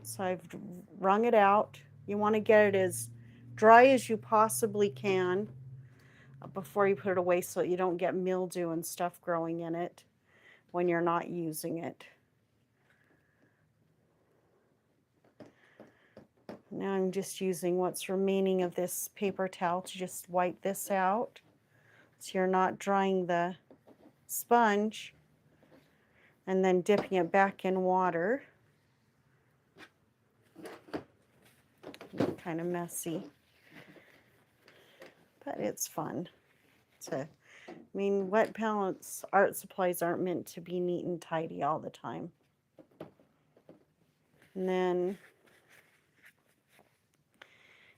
so I've wrung it out. You want to get it as dry as you possibly can before you put it away so you don't get mildew and stuff growing in it when you're not using it. Now I'm just using what's remaining of this paper towel to just wipe this out so you're not drying the sponge and then dipping it back in water. Kind of messy, but it's fun. I mean, wet palettes, art supplies aren't meant to be neat and tidy all the time. And then,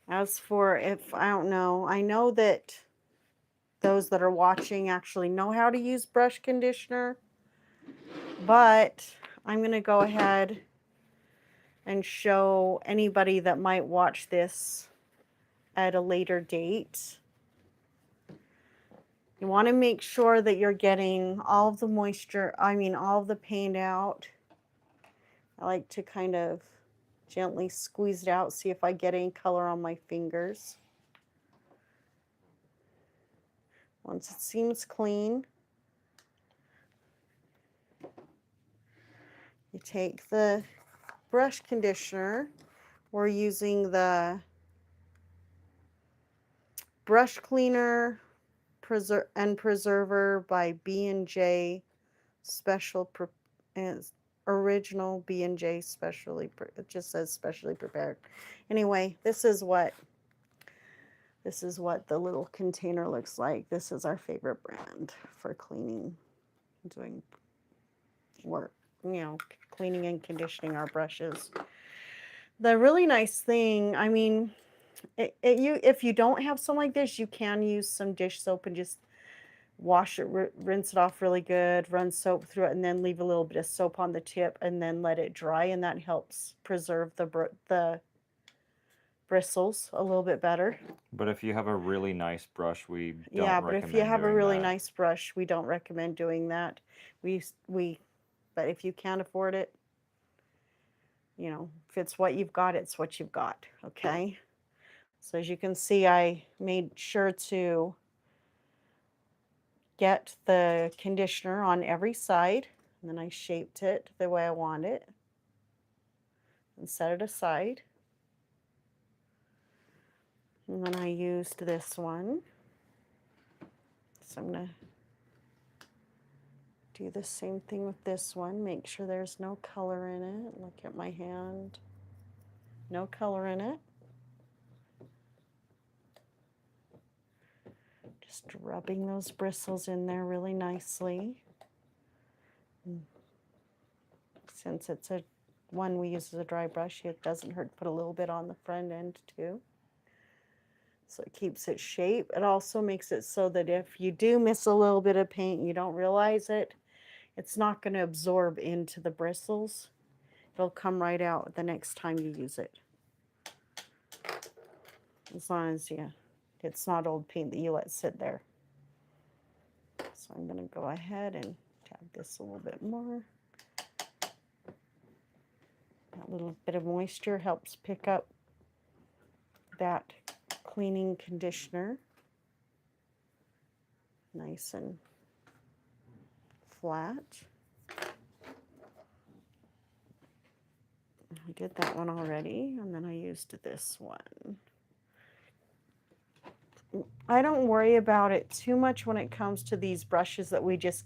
as for if, I don't know, I know that those that are watching actually know how to use brush conditioner, but I'm going to go ahead and show anybody that might watch this at a later date. You want to make sure that you're getting all of the moisture, all of the paint out. I like to kind of gently squeeze it out, see if I get any color on my fingers. Once it seems clean, you take the brush conditioner. We're using the brush cleaner and preserver by B&J special original B&J specially, it just says specially prepared. Anyway, this is what the little container looks like. This is our favorite brand for cleaning, doing work, cleaning and conditioning our brushes. The really nice thing, if you don't have something like this, you can use some dish soap and just wash it, rinse it off really good, run soap through it, and then leave a little bit of soap on the tip and then let it dry, and that helps preserve the bristles a little bit better. But if you have a really nice brush, we don't Yeah, but if you have a really that. nice brush, we don't recommend doing that. But if you can't afford it, if it's what you've got, it's what you've got, okay? So as you can see, I made sure to get the conditioner on every side, and then I shaped it the way I want it and set it aside. And then I used this one. So I'm going to do the same thing with this one. Make sure there's no color in it. Look at my hand. No color in it. Just rubbing those bristles in there really nicely. Since it's one we use as a dry brush, it doesn't hurt to put a little bit on the front end too. So it keeps its shape. It also makes it so that if you do miss a little bit of paint and you don't realize it, it's not going to absorb into the bristles. It'll come right out the next time you use it. As long as it's not old paint that you let sit there. So I'm going to go ahead and tap this a little bit more. That little bit of moisture helps pick up that cleaning conditioner. Nice and flat. I did that one already, and then I used this one. I don't worry about it too much when it comes to these brushes that we just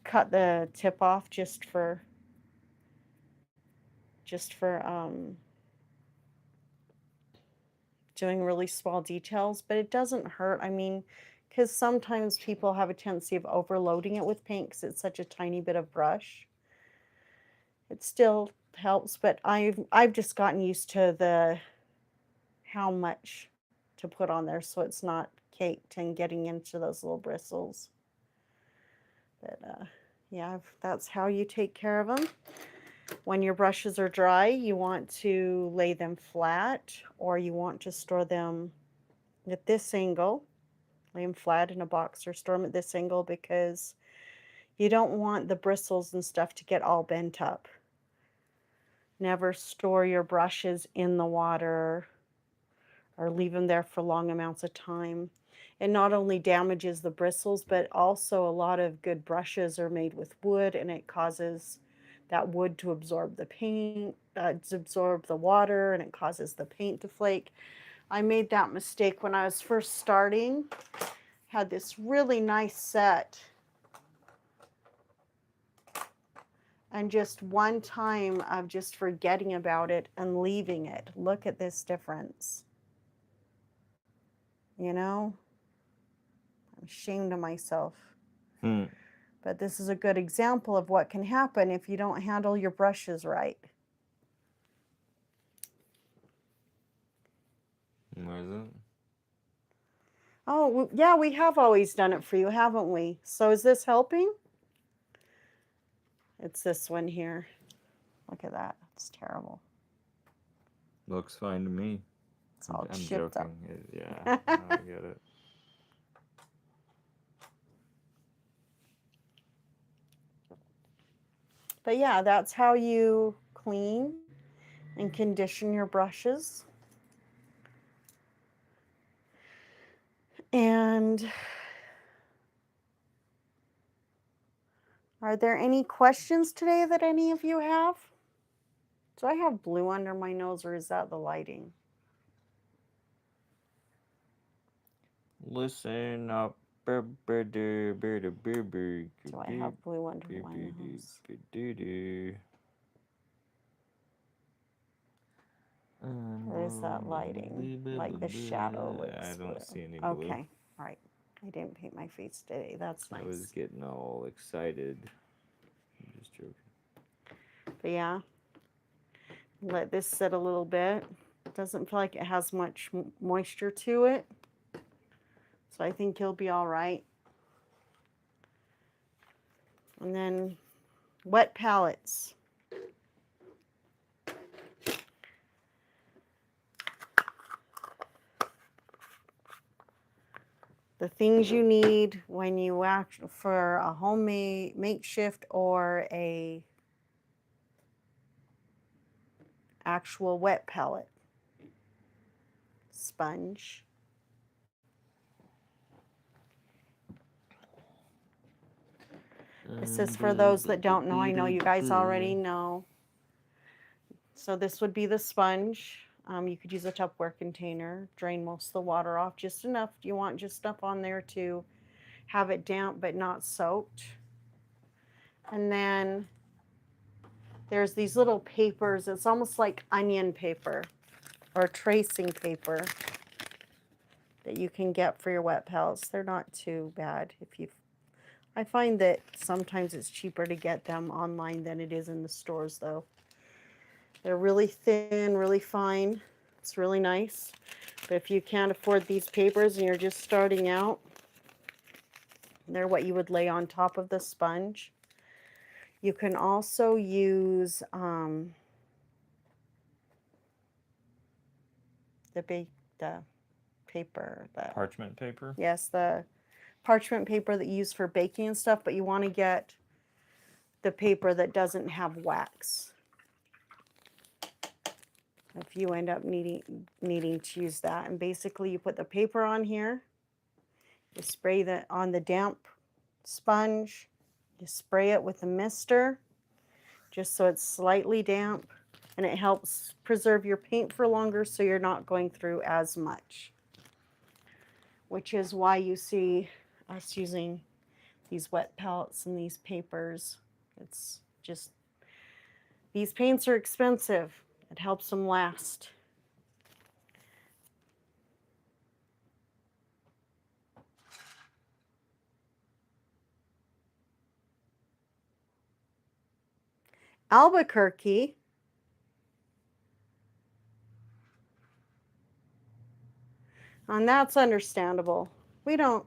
cut the tip off just for doing really small details, but it doesn't hurt. I mean, because sometimes people have a tendency of overloading it with paint because it's such a tiny bit of brush. It still helps, but I've just gotten used to the how much to put on there so it's not caked and getting into those little bristles. But yeah, that's how you take care of them. When your brushes are dry, you want to lay them flat, or you want to store them at this angle. Lay them flat in a box or store them at this angle because you don't want the bristles and stuff to get all bent up. Never store your brushes in the water or leave them there for long amounts of time. It not only damages the bristles, but also a lot of good brushes are made with wood, and it causes that wood to absorb the paint, absorb the water, and it causes the paint to flake. I made that mistake when I was first starting. Had this really nice set, and just one time of just forgetting about it and leaving it. Look at this difference. You know, I'm ashamed of myself. But this is a good example of what can happen if you don't handle your brushes right. Where is it? Oh, yeah, we have always done it for you, haven't we? So is this helping? It's this one here. Look at that. It's terrible. Looks fine to me. It's all I'm chipped up. joking. Yeah, I get it. But yeah, that's how you clean and condition your brushes. And are there any questions today that any of you have? Do I have blue under my nose, or is that the lighting? Listen up. Do Do I have blue under my nose? Or is that lighting? Like the shadow looks I don't blue. see any blue. Okay, all right. I didn't paint my face today. That's nice. I was getting all excited. I'm just joking. But yeah, let this sit a little bit. Doesn't feel like it has much moisture to it. So I think you'll be all right. And then wet palettes. The things you need when you act for a homemade makeshift or a actual wet palette. Sponge. This is for those that don't know. I know you guys already know. So this would be the sponge. You could use a Tupperware container. Drain most of the water off, just enough. You want just enough on there to have it damp but not soaked. And then there's these little papers. It's almost like onion paper or tracing paper that you can get for your wet palettes. They're not too bad if you. I find that sometimes it's cheaper to get them online than it is in the stores, though. They're really thin, really fine. It's really nice. But if you can't afford these papers and you're just starting out, they're what you would lay on top of the sponge. You can also use the paper. Parchment paper? Yes, the parchment paper that you use for baking and stuff, but you want to get the paper that doesn't have wax. If you end up needing to use that. And basically you put the paper on here, you spray that on the damp sponge, you spray it with a mister just so it's slightly damp, and it helps preserve your paint for longer so you're not going through as much. which is why you see us using these wet pellets and these papers. It's just, these paints are expensive. It helps them last. Albuquerque. And that's understandable. We don't,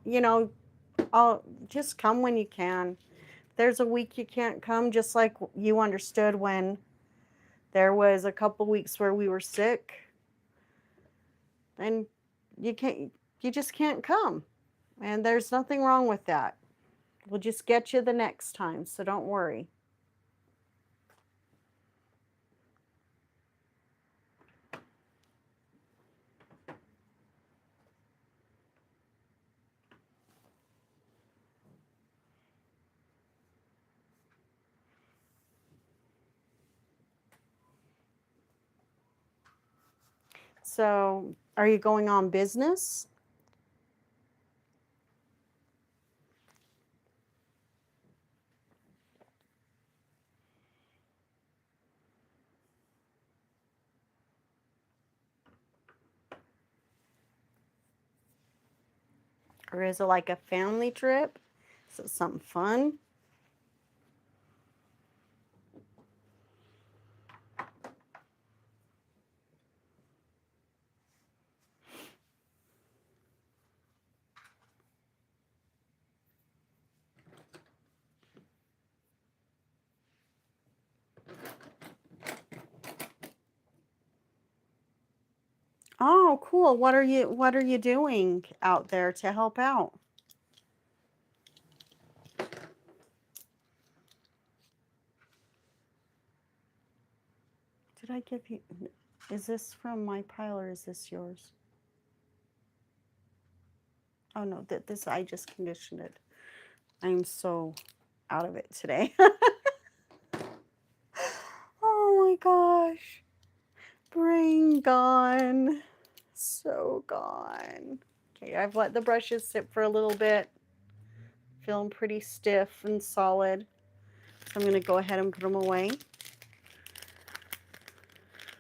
I'll just come when you can. There's a week you can't come, just like you understood when there was a couple weeks where we were sick. And you just can't come. And there's nothing wrong with that. We'll just get you the next time, so don't worry. So, are you going on business? Or is it like a family trip? Is it something fun? Oh, cool. What are you doing out there to help out? Did I give you, is this from my pile or is this yours? Oh no, this I just conditioned it. I'm so out of it today. Oh my gosh. Brain gone. So gone. Okay, I've let the brushes sit for a little bit. Feeling pretty stiff and solid. So I'm going to go ahead and put them away.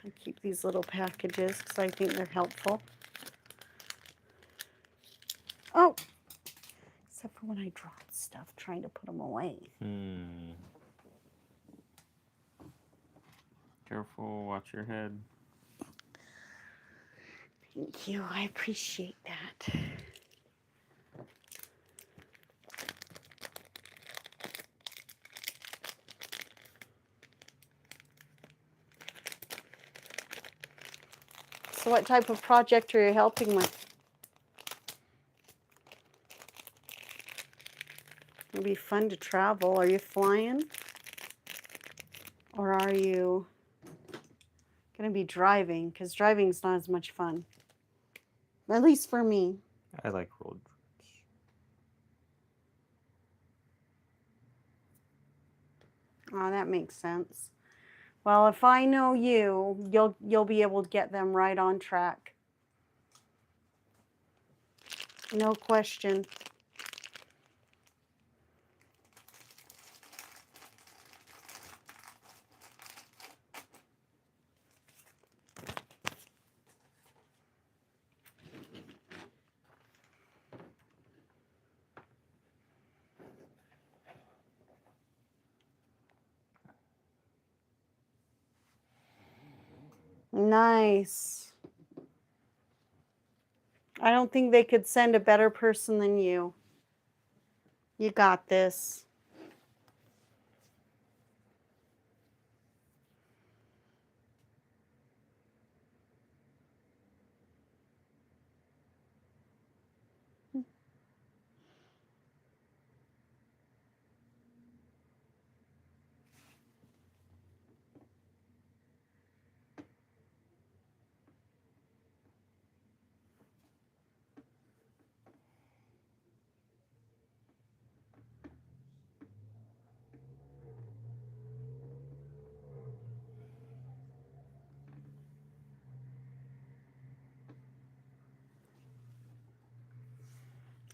I keep these little packages because I think they're helpful. Oh! Except for when I drop stuff trying to put them away. Careful, watch your head. Thank you, I appreciate that. So what type of project are you helping with? It'll be fun to travel. Are you flying? Or are you going to be driving? Because driving's not as much fun. At least for me. I like road trips. Oh, that makes sense. Well, if I know you, you'll be able to get them right on track. No question. Nice. I don't think they could send a better person than you. You got this.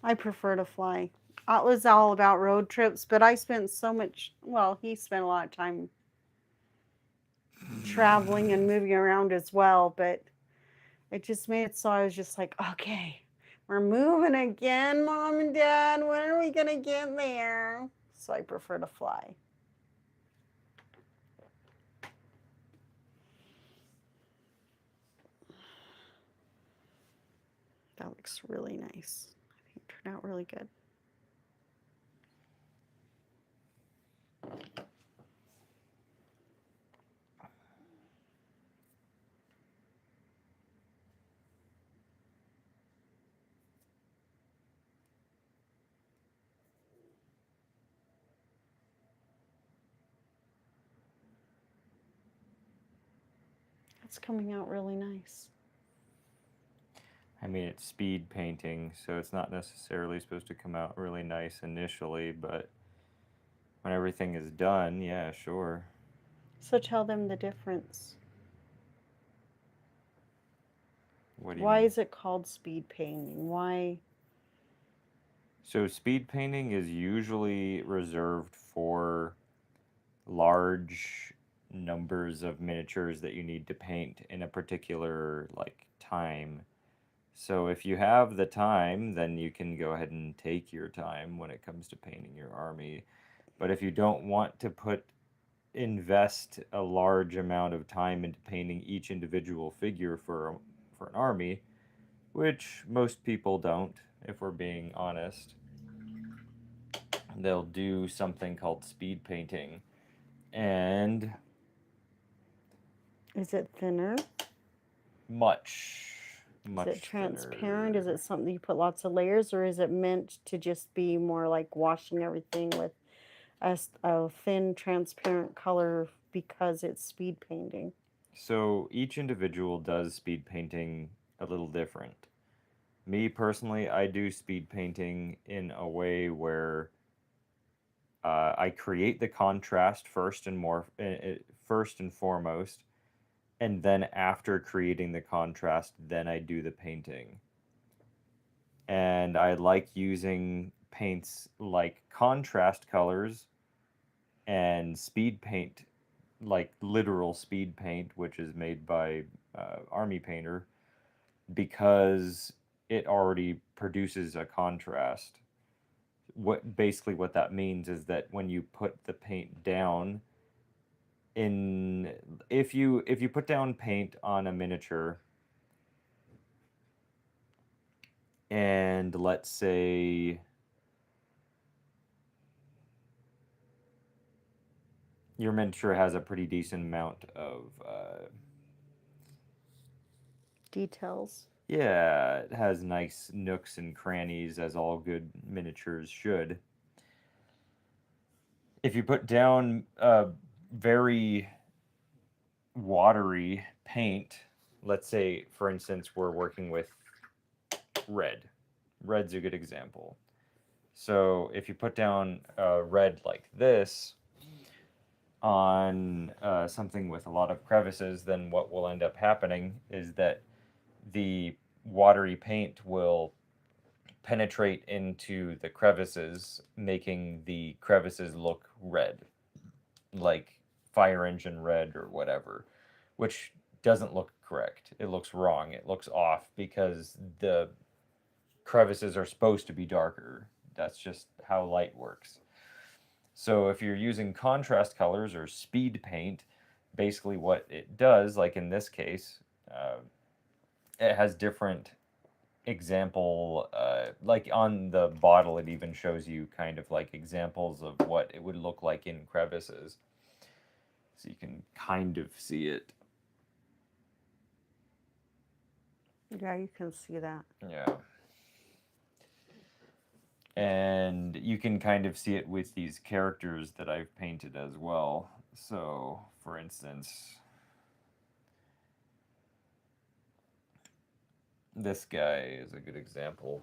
I prefer to fly. It was all about road trips, but I spent so much, well, he spent a lot of time traveling and moving around as well, but it just made it so I was just like, okay, we're moving again, Mom and Dad. When are we going to get there? So I prefer to fly. That looks really nice. I think it turned out really good. It's coming out really nice. I mean, it's speed painting, so it's not necessarily supposed to come out really nice initially, but when everything is done, yeah, sure. So tell them the difference. What do you Why mean? is it called speed painting? Why? So speed painting is usually reserved for large numbers of miniatures that you need to paint in a particular like time. So if you have the time, then you can go ahead and take your time when it comes to painting your army. But if you don't want to invest a large amount of time into painting each individual figure for an army, which most people don't, if we're being honest, they'll do something called speed painting. And Is it thinner? much Is it transparent? thinner. Is it something you put lots of layers, or is it meant to just be more like washing everything with a thin, transparent color because it's speed painting? So each individual does speed painting a little different. Me personally, I do speed painting in a way where I create the contrast first and foremost, and then after creating the contrast, then I do the painting. And I like using paints like contrast colors and speed paint, like literal speed paint, which is made by Army Painter, because it already produces a contrast. What that means is that when you put the paint down in if you put down paint on a miniature, and let's say your miniature has a pretty decent amount of Details. yeah, it has nice nooks and crannies, as all good miniatures should. If you put down very watery paint, let's say, for instance, we're working with red. Red's a good example. So if you put down red like this on something with a lot of crevices, then what will end up happening is that the watery paint will penetrate into the crevices, making the crevices look red, like fire engine red or whatever, which doesn't look correct. It looks wrong. It looks off because the crevices are supposed to be darker. That's just how light works. So if you're using contrast colors or speed paint, basically what it does, like in this case, it has different example, like on the bottle, it even shows you kind of like examples of what it would look like in crevices. So you can kind of see it. Yeah, you can see that. Yeah. And you can kind of see it with these characters that I've painted as well. So, for instance, this guy is a good example.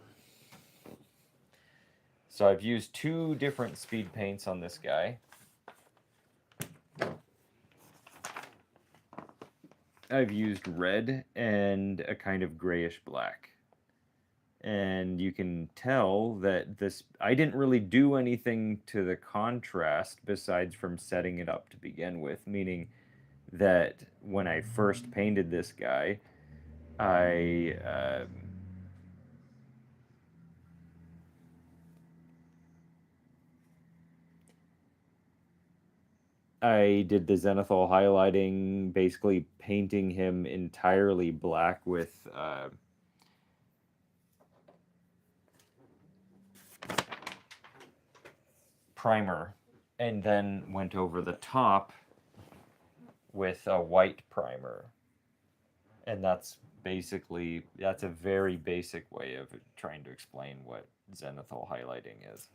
So I've used two different speed paints on this guy. I've used red and a kind of grayish black. And you can tell that this, I didn't really do anything to the contrast besides from setting it up to begin with, meaning that when I first painted this guy, I I did the zenithal highlighting, basically painting him entirely black with primer, and then went over the top with a white primer. And that's a very basic way of trying to explain what zenithal highlighting is.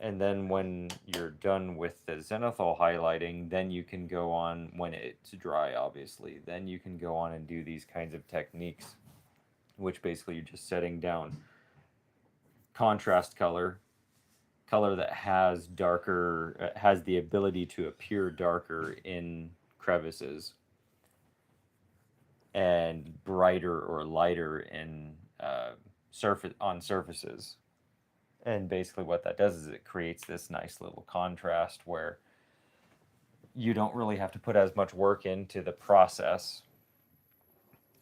And then when you're done with the zenithal highlighting, then you can go on, when it's dry obviously, then you can go on and do these kinds of techniques, which basically you're just setting down contrast color that has darker, has the ability to appear darker in crevices, and brighter or lighter in surfaces. And basically what that does is it creates this nice little contrast where you don't really have to put as much work into the process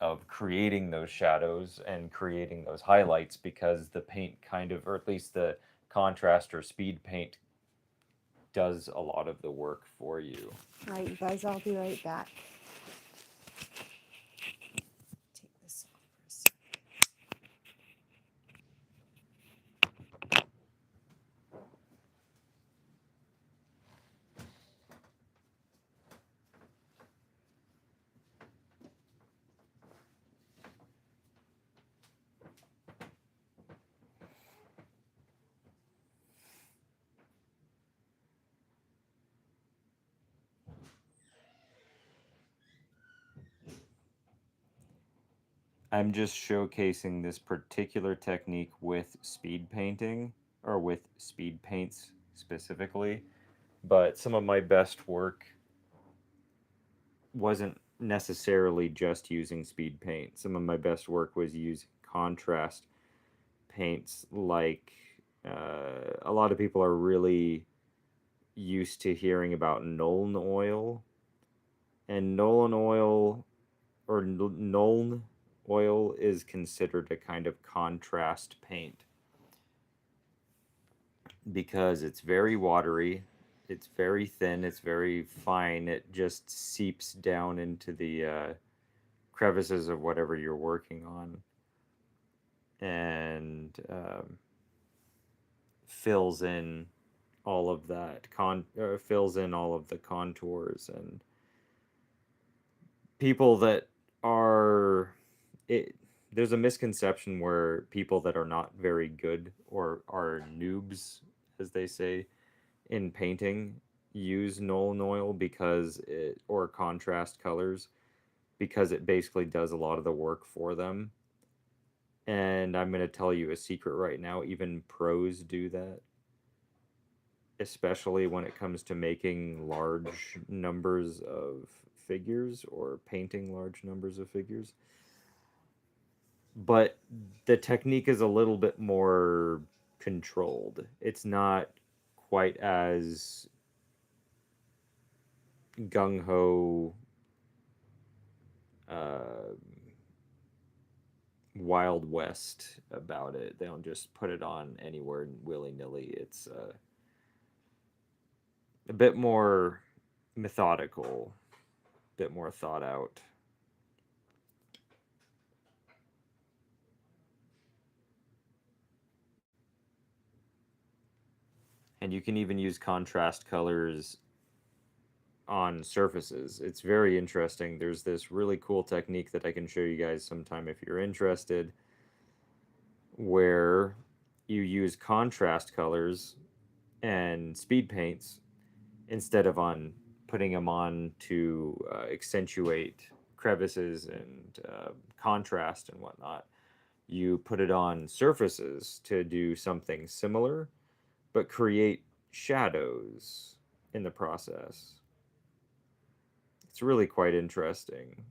of creating those shadows and creating those highlights, because the paint kind of, or at least the contrast or speed paint, does a lot of the work for you. All right, you guys, I'll be right back. Take this off for a second. I'm just showcasing this particular technique with speed painting, or with speed paints specifically, but some of my best work wasn't necessarily just using speed paint. Some of my best work was using contrast paints, like a lot of people are really used to hearing about Nuln oil, and Nuln oil, or Nuln oil, is considered a kind of contrast paint because it's very watery, it's very thin, it's very fine, it just seeps down into the crevices of whatever you're working on, and fills in all of that fills in all of the contours. And people that are there's a misconception where people that are not very good, or are noobs, as they say, in painting, use Nuln oil because or contrast colors, because it basically does a lot of the work for them. And I'm going to tell you a secret right now, even pros do that, especially when it comes to making large numbers of figures or painting large numbers of figures. But the technique is a little bit more controlled. It's not quite as gung-ho, Wild West about it. They don't just put it on anywhere willy-nilly. It's a bit more methodical, a bit more thought out. And you can even use contrast colors on surfaces. It's very interesting. There's this really cool technique that I can show you guys sometime if you're interested, where you use contrast colors and speed paints instead of on putting them on to accentuate crevices and contrast and whatnot. You put it on surfaces to do something similar, but create shadows in the process. It's really quite interesting.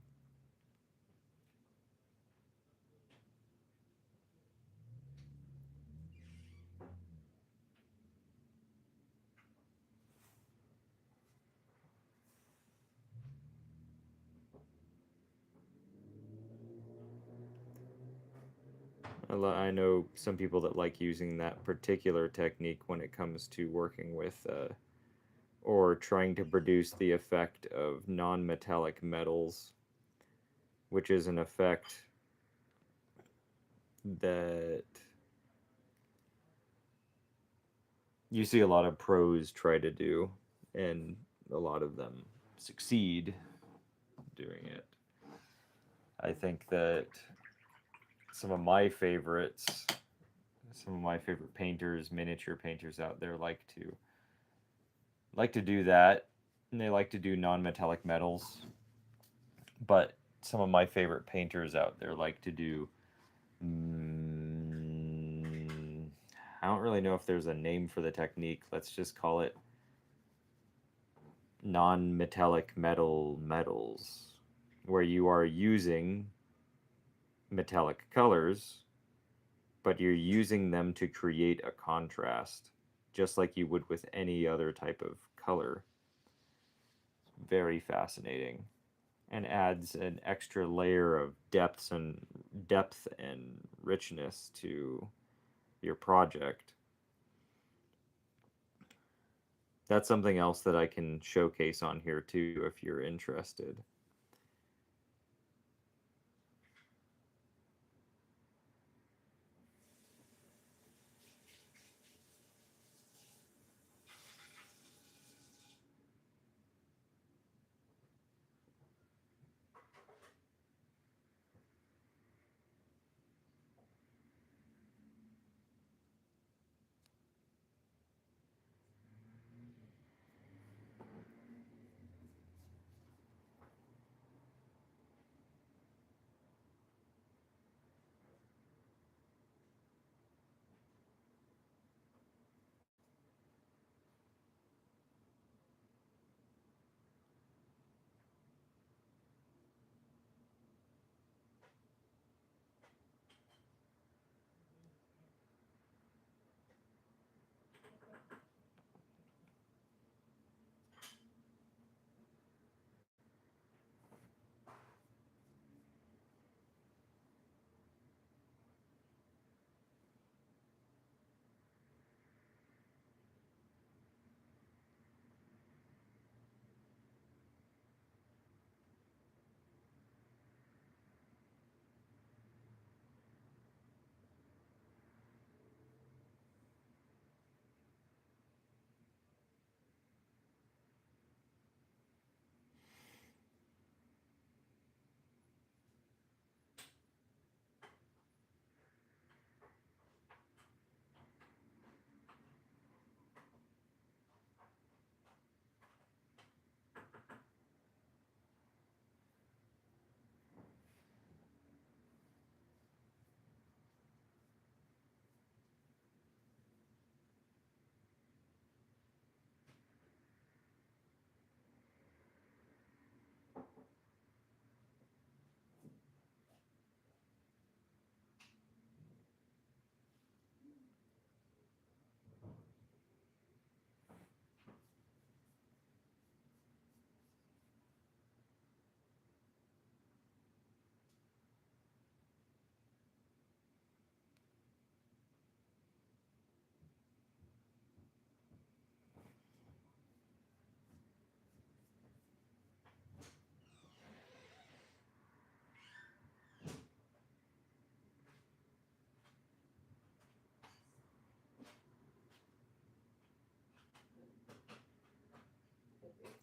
I know some people that like using that particular technique when it comes to working with or trying to produce the effect of non-metallic metals, which is an effect that you see a lot of pros try to do, and a lot of them succeed doing it. I think that some of my favorites, some of my favorite painters, miniature painters out there like to do that, and they like to do non-metallic metals. But some of my favorite painters out there like to do. I don't really know if there's a name for the technique. Let's just call it non-metallic metals, where you are using metallic colors, but you're using them to create a contrast, just like you would with any other type of color. Very fascinating, and adds an extra layer of depth and richness to your project. That's something else that I can showcase on here too if you're interested.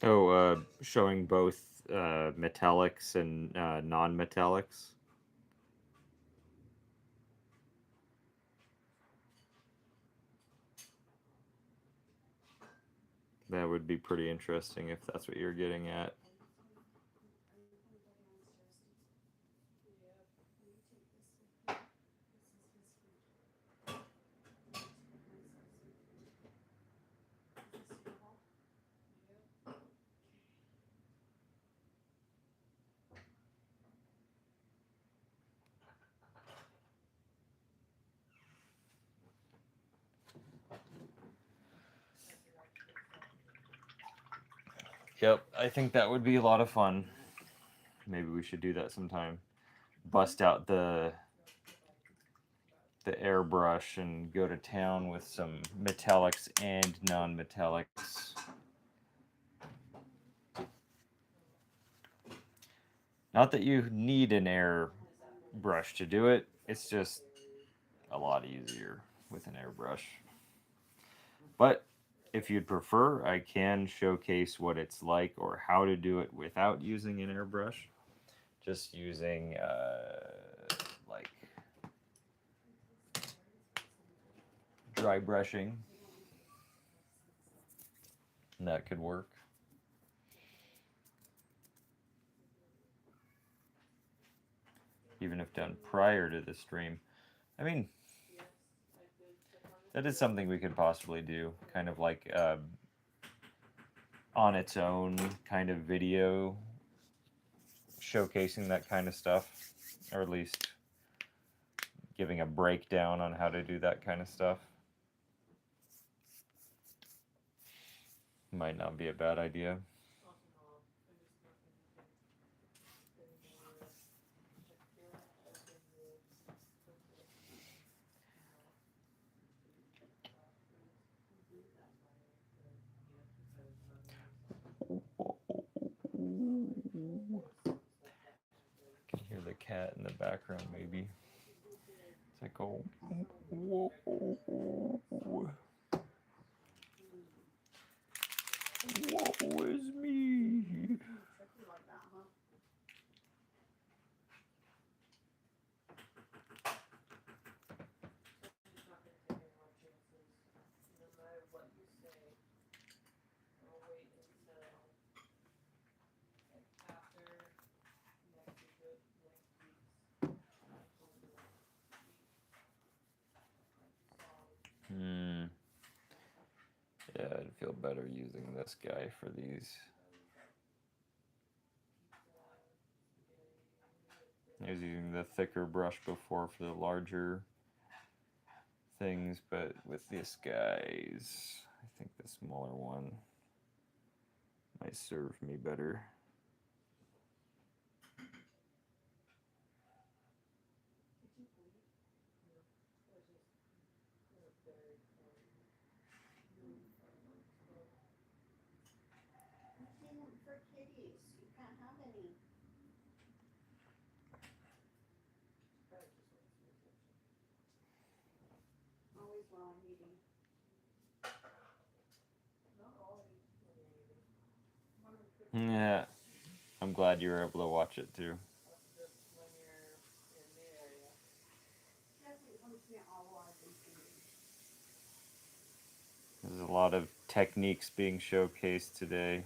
Oh, showing both metallics and non-metallics. That would be pretty interesting if that's what you're getting at. Yep, I think that would be a lot of fun. Maybe we should do that sometime. Bust out the the airbrush and go to town with some metallics and non-metallics. Not that you need an airbrush to do it, it's just a lot easier with an airbrush. But if you'd prefer, I can showcase what it's like or how to do it without using an airbrush. Just using like dry brushing. And that could work. Even if done prior to the stream. I mean, that is something we could possibly do. Kind of like on its own kind of video showcasing that kind of stuff. Or at least giving a breakdown on how to do that kind of stuff. Might not be a bad idea. Can hear the cat in the background, maybe. It's like, oh, whoa, woe is me. Yeah, I'd feel better using this guy for these. I was using the thicker brush before for the larger things, but with this guy's, I think the smaller one might serve me better. For kitties, you can't have any. Always while I'm eating. Yeah, I'm glad you were able to watch it too. There's a lot of techniques being showcased today.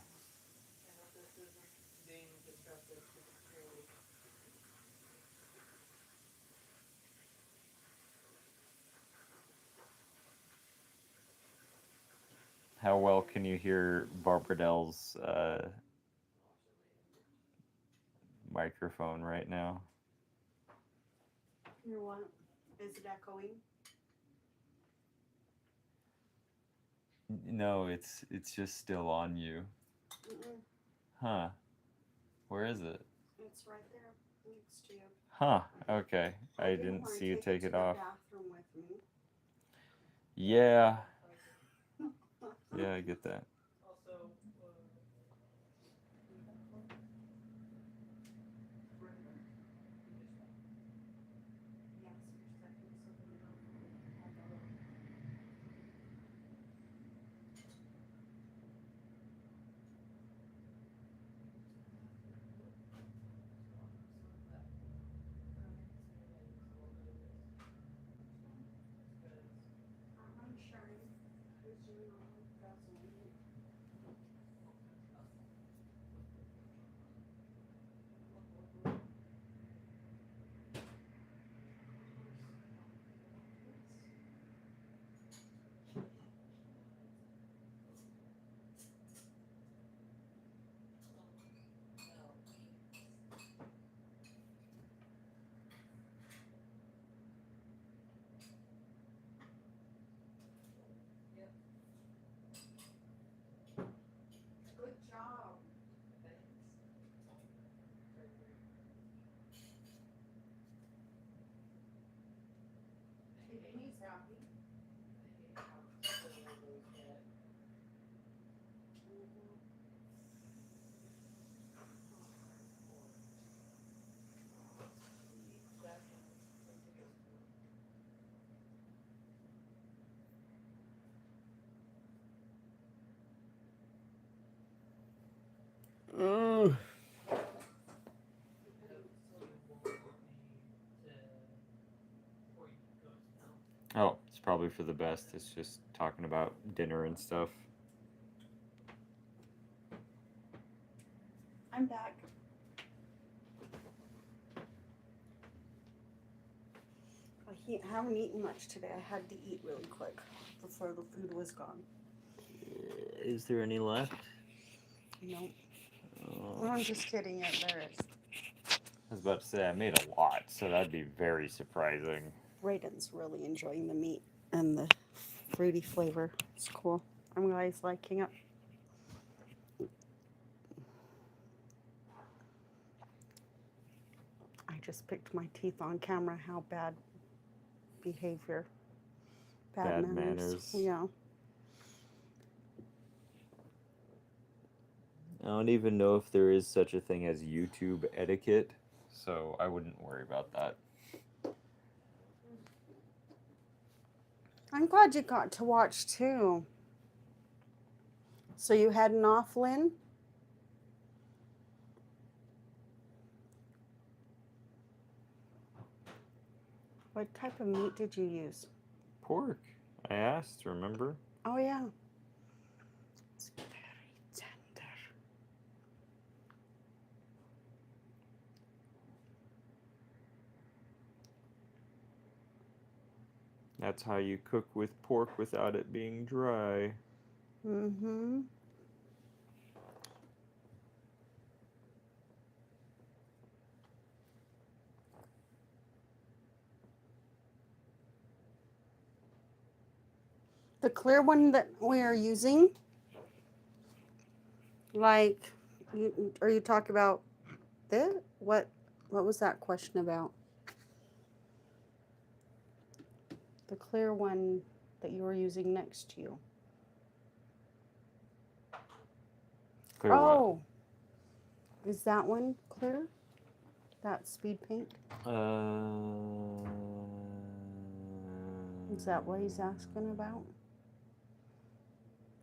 How well can you hear Barbadell's microphone right now? You want? Is it echoing? No, it's just still on you. Mm-mm. Huh. Where is it? It's right there next to you. Huh. Okay. I didn't didn't wanna see you take to it the off. bathroom with me. Yeah. Yeah, I get that. Ugh. Oh, it's probably for the best. It's just talking about dinner and stuff. I'm back. Haven't eaten much today. I had to eat really quick before the food was gone. Is there any left? Nope. Oh. I'm just kidding. Yeah, there is. I was about to say I made a lot, so that'd be very surprising. Brayden's really enjoying the meat and the fruity flavor. It's cool. I'm guys liking it. I just picked my teeth on camera. How bad behavior. Bad manners. Yeah. I don't even know if there is such a thing as YouTube etiquette, so I wouldn't worry about that. I'm glad you got to watch too. So you heading off, Lynn? What type of meat did you use? Pork. I asked, remember? Oh yeah. It's very tender. That's how you cook with pork without it being dry. Mm-hmm. The clear one that we are using, like, are you talking about this? What was that question about? The clear one that you were using next to you. Clear what? Oh, is that one clear? That speed paint? Is that what he's asking about?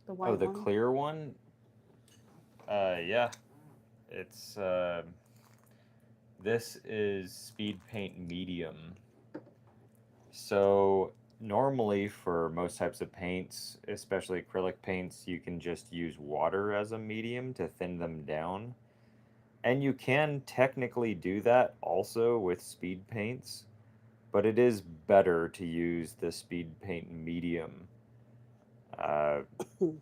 The white Oh, the one? clear one? Yeah. It's, this is speed paint medium. So normally for most types of paints, especially acrylic paints, you can just use water as a medium to thin them down. And you can technically do that also with speed paints, but it is better to use the speed paint medium.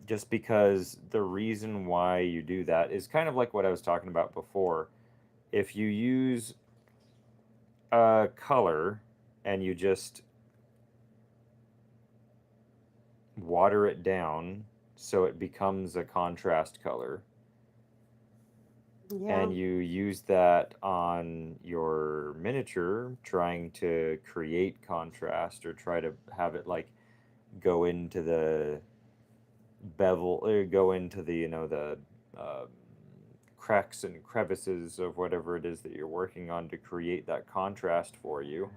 Just because the reason why you do that is kind of like what I was talking about before. If you use a color and you just water it down so it becomes a contrast color, Yeah. and you use that on your miniature trying to create contrast or try to have it like go into the bevel or go into the the cracks and crevices of whatever it is that you're working on to create that contrast for you.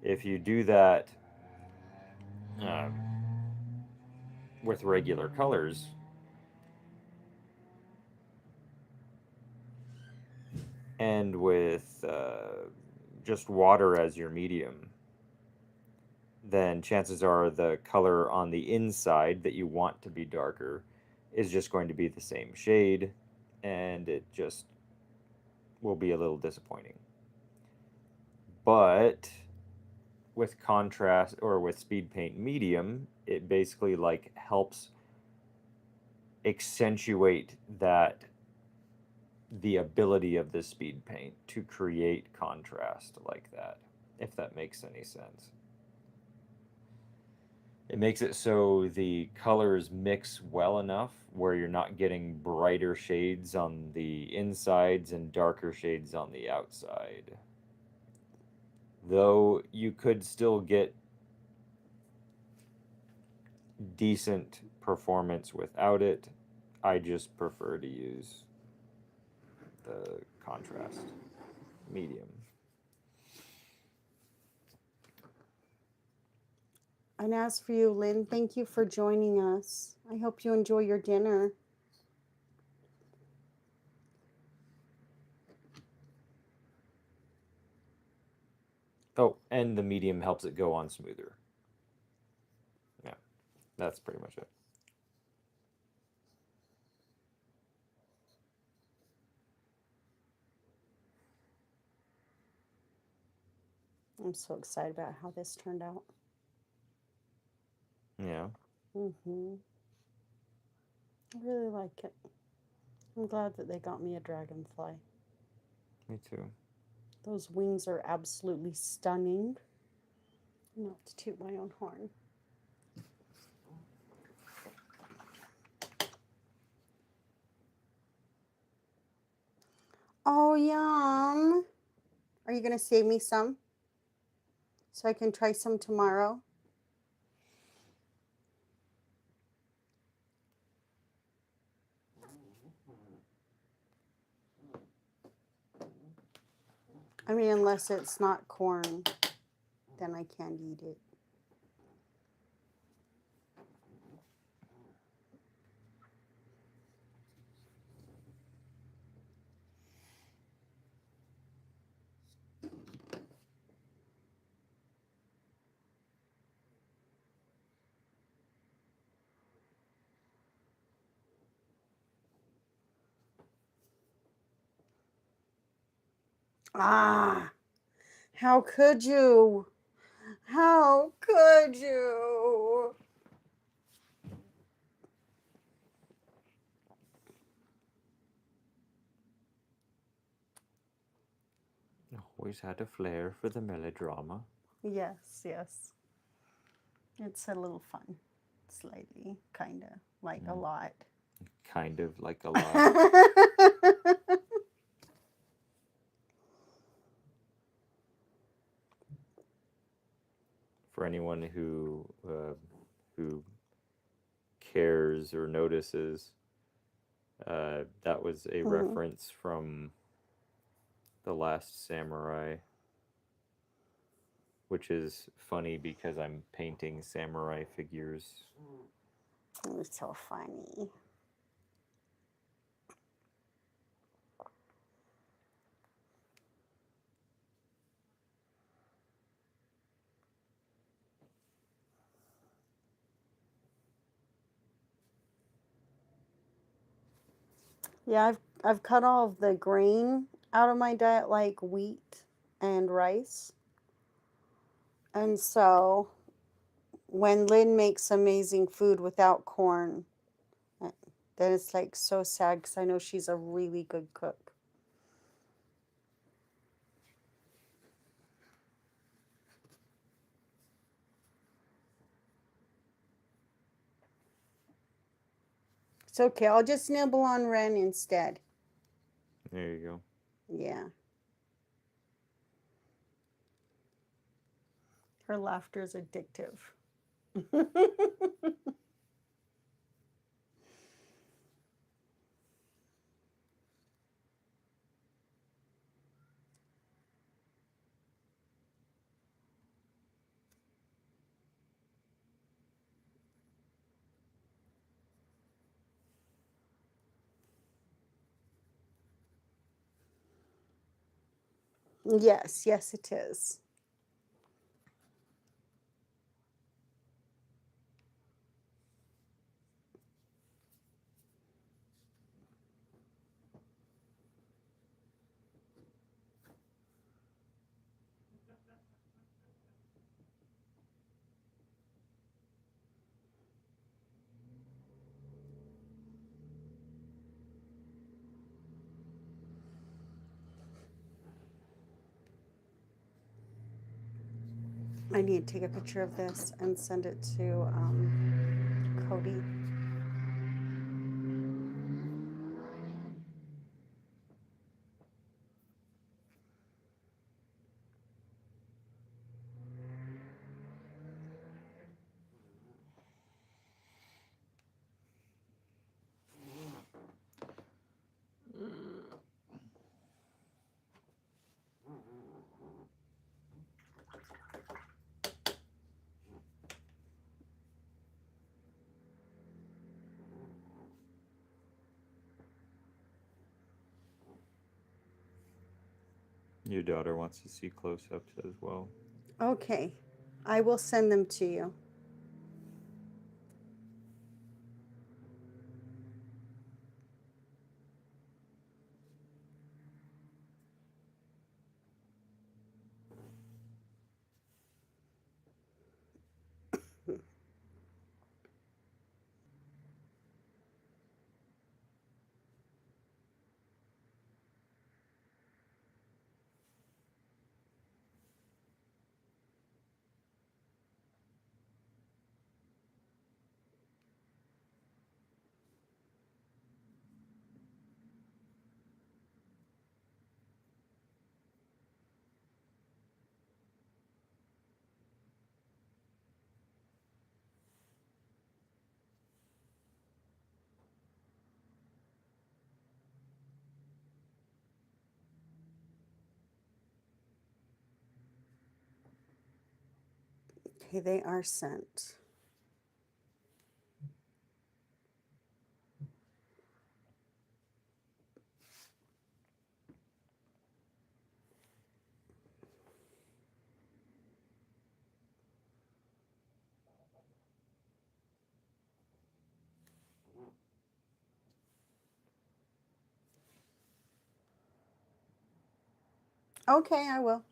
If you do that with regular colors, and with just water as your medium, then chances are the color on the inside that you want to be darker is just going to be the same shade, and it just will be a little disappointing. But with contrast or with speed paint medium, it basically like helps accentuate that the ability of the speed paint to create contrast like that, if that makes any sense. It makes it so the colors mix well enough where you're not getting brighter shades on the insides and darker shades on the outside. Though you could still get decent performance without it. I just prefer to use the contrast medium. And as for you, Lynn, thank you for joining us. I hope you enjoy your dinner. Oh, and the medium helps it go on smoother. Yeah, that's pretty much it. I'm so excited about how this turned out. Yeah. I really like it. I'm glad that they got me a dragonfly. Me too. Those wings are absolutely stunning. Not to toot my own horn. Oh, yum. Are you going to save me some so I can try some tomorrow? I mean, unless it's not corn, then I can't eat it. Ah, how could you? How could you? Always had a flair for the melodrama. Yes, yes. It's a little fun. Slightly, kind of, like a lot. Kind of like a lot. For anyone who cares or notices, that was a reference from The Last Samurai, which is funny because I'm painting samurai figures. It's so funny. Yeah, I've cut all of the grain out of my diet, like wheat and rice. And so when Lynn makes amazing food without corn, then it's like so sad because I know she's a really good cook. It's okay. I'll just nibble on Ren instead. There you go. Yeah. Her laughter is addictive. Yes, yes, it is. I need to take a picture of this and send it to Cody. Your daughter wants to see close-ups as well. Okay, I will send them to you. Okay, they are sent. Okay, I will.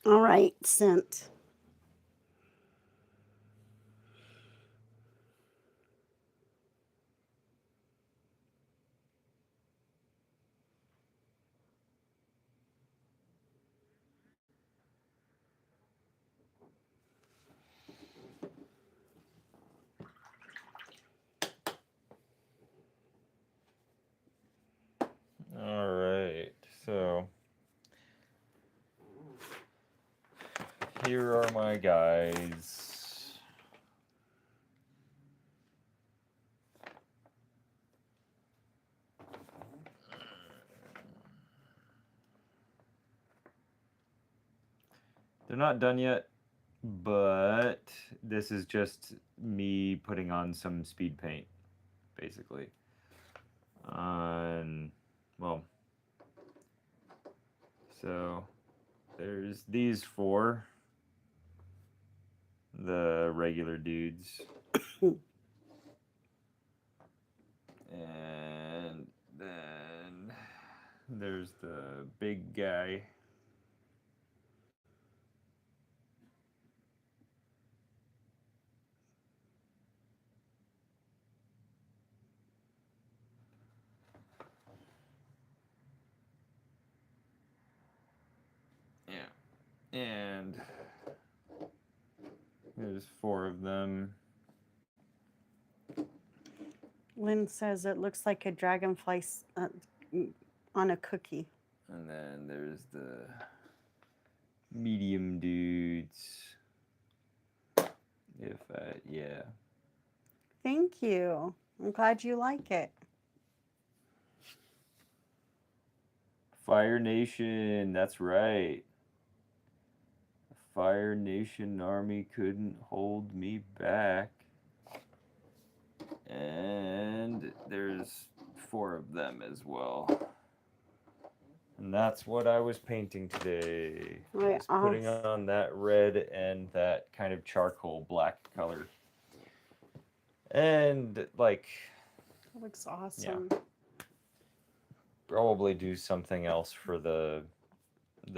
All right, sent. All right, so here are my guys. They're not done yet, but this is just me putting on some speed paint, basically. Well, so there's these four, the regular dudes. And then there's the big guy. Yeah. And there's four of them. Lynn says it looks like a dragonfly on a cookie. And then there's the medium dudes. Yeah. Thank you. I'm glad you like it. Fire Nation, that's right. The Fire Nation army couldn't hold me back. And there's 4 of them as well. And that's what I was painting today. Right, Just putting on that red and that kind of charcoal black color. And like, That looks awesome. probably do something else for the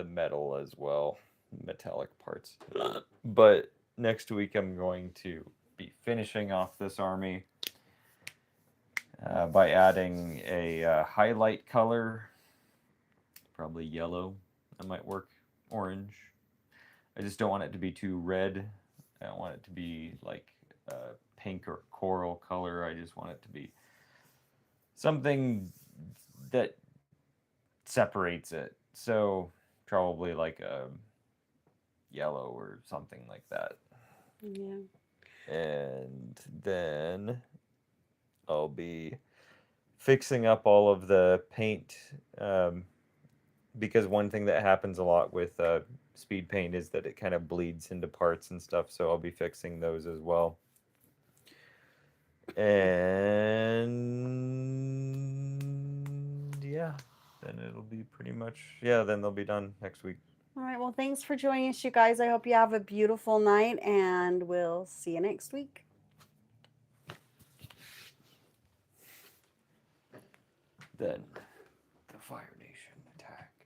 metal as well, metallic parts. But next week I'm going to be finishing off this army by adding a highlight color, probably yellow. That might work. Orange. I just don't want it to be too red. I don't want it to be like pink or coral color. I just want it to be something that separates it. So probably like a yellow or something like that. Yeah. And then I'll be fixing up all of the paint because one thing that happens a lot with speed paint is that it kind of bleeds into parts and stuff, so I'll be fixing those as well. And yeah, then it'll be pretty much, then they'll be done next week. All right. Well, thanks for joining us, you guys. I hope you have a beautiful night, and we'll see you next week. Then the Fire Nation attacked.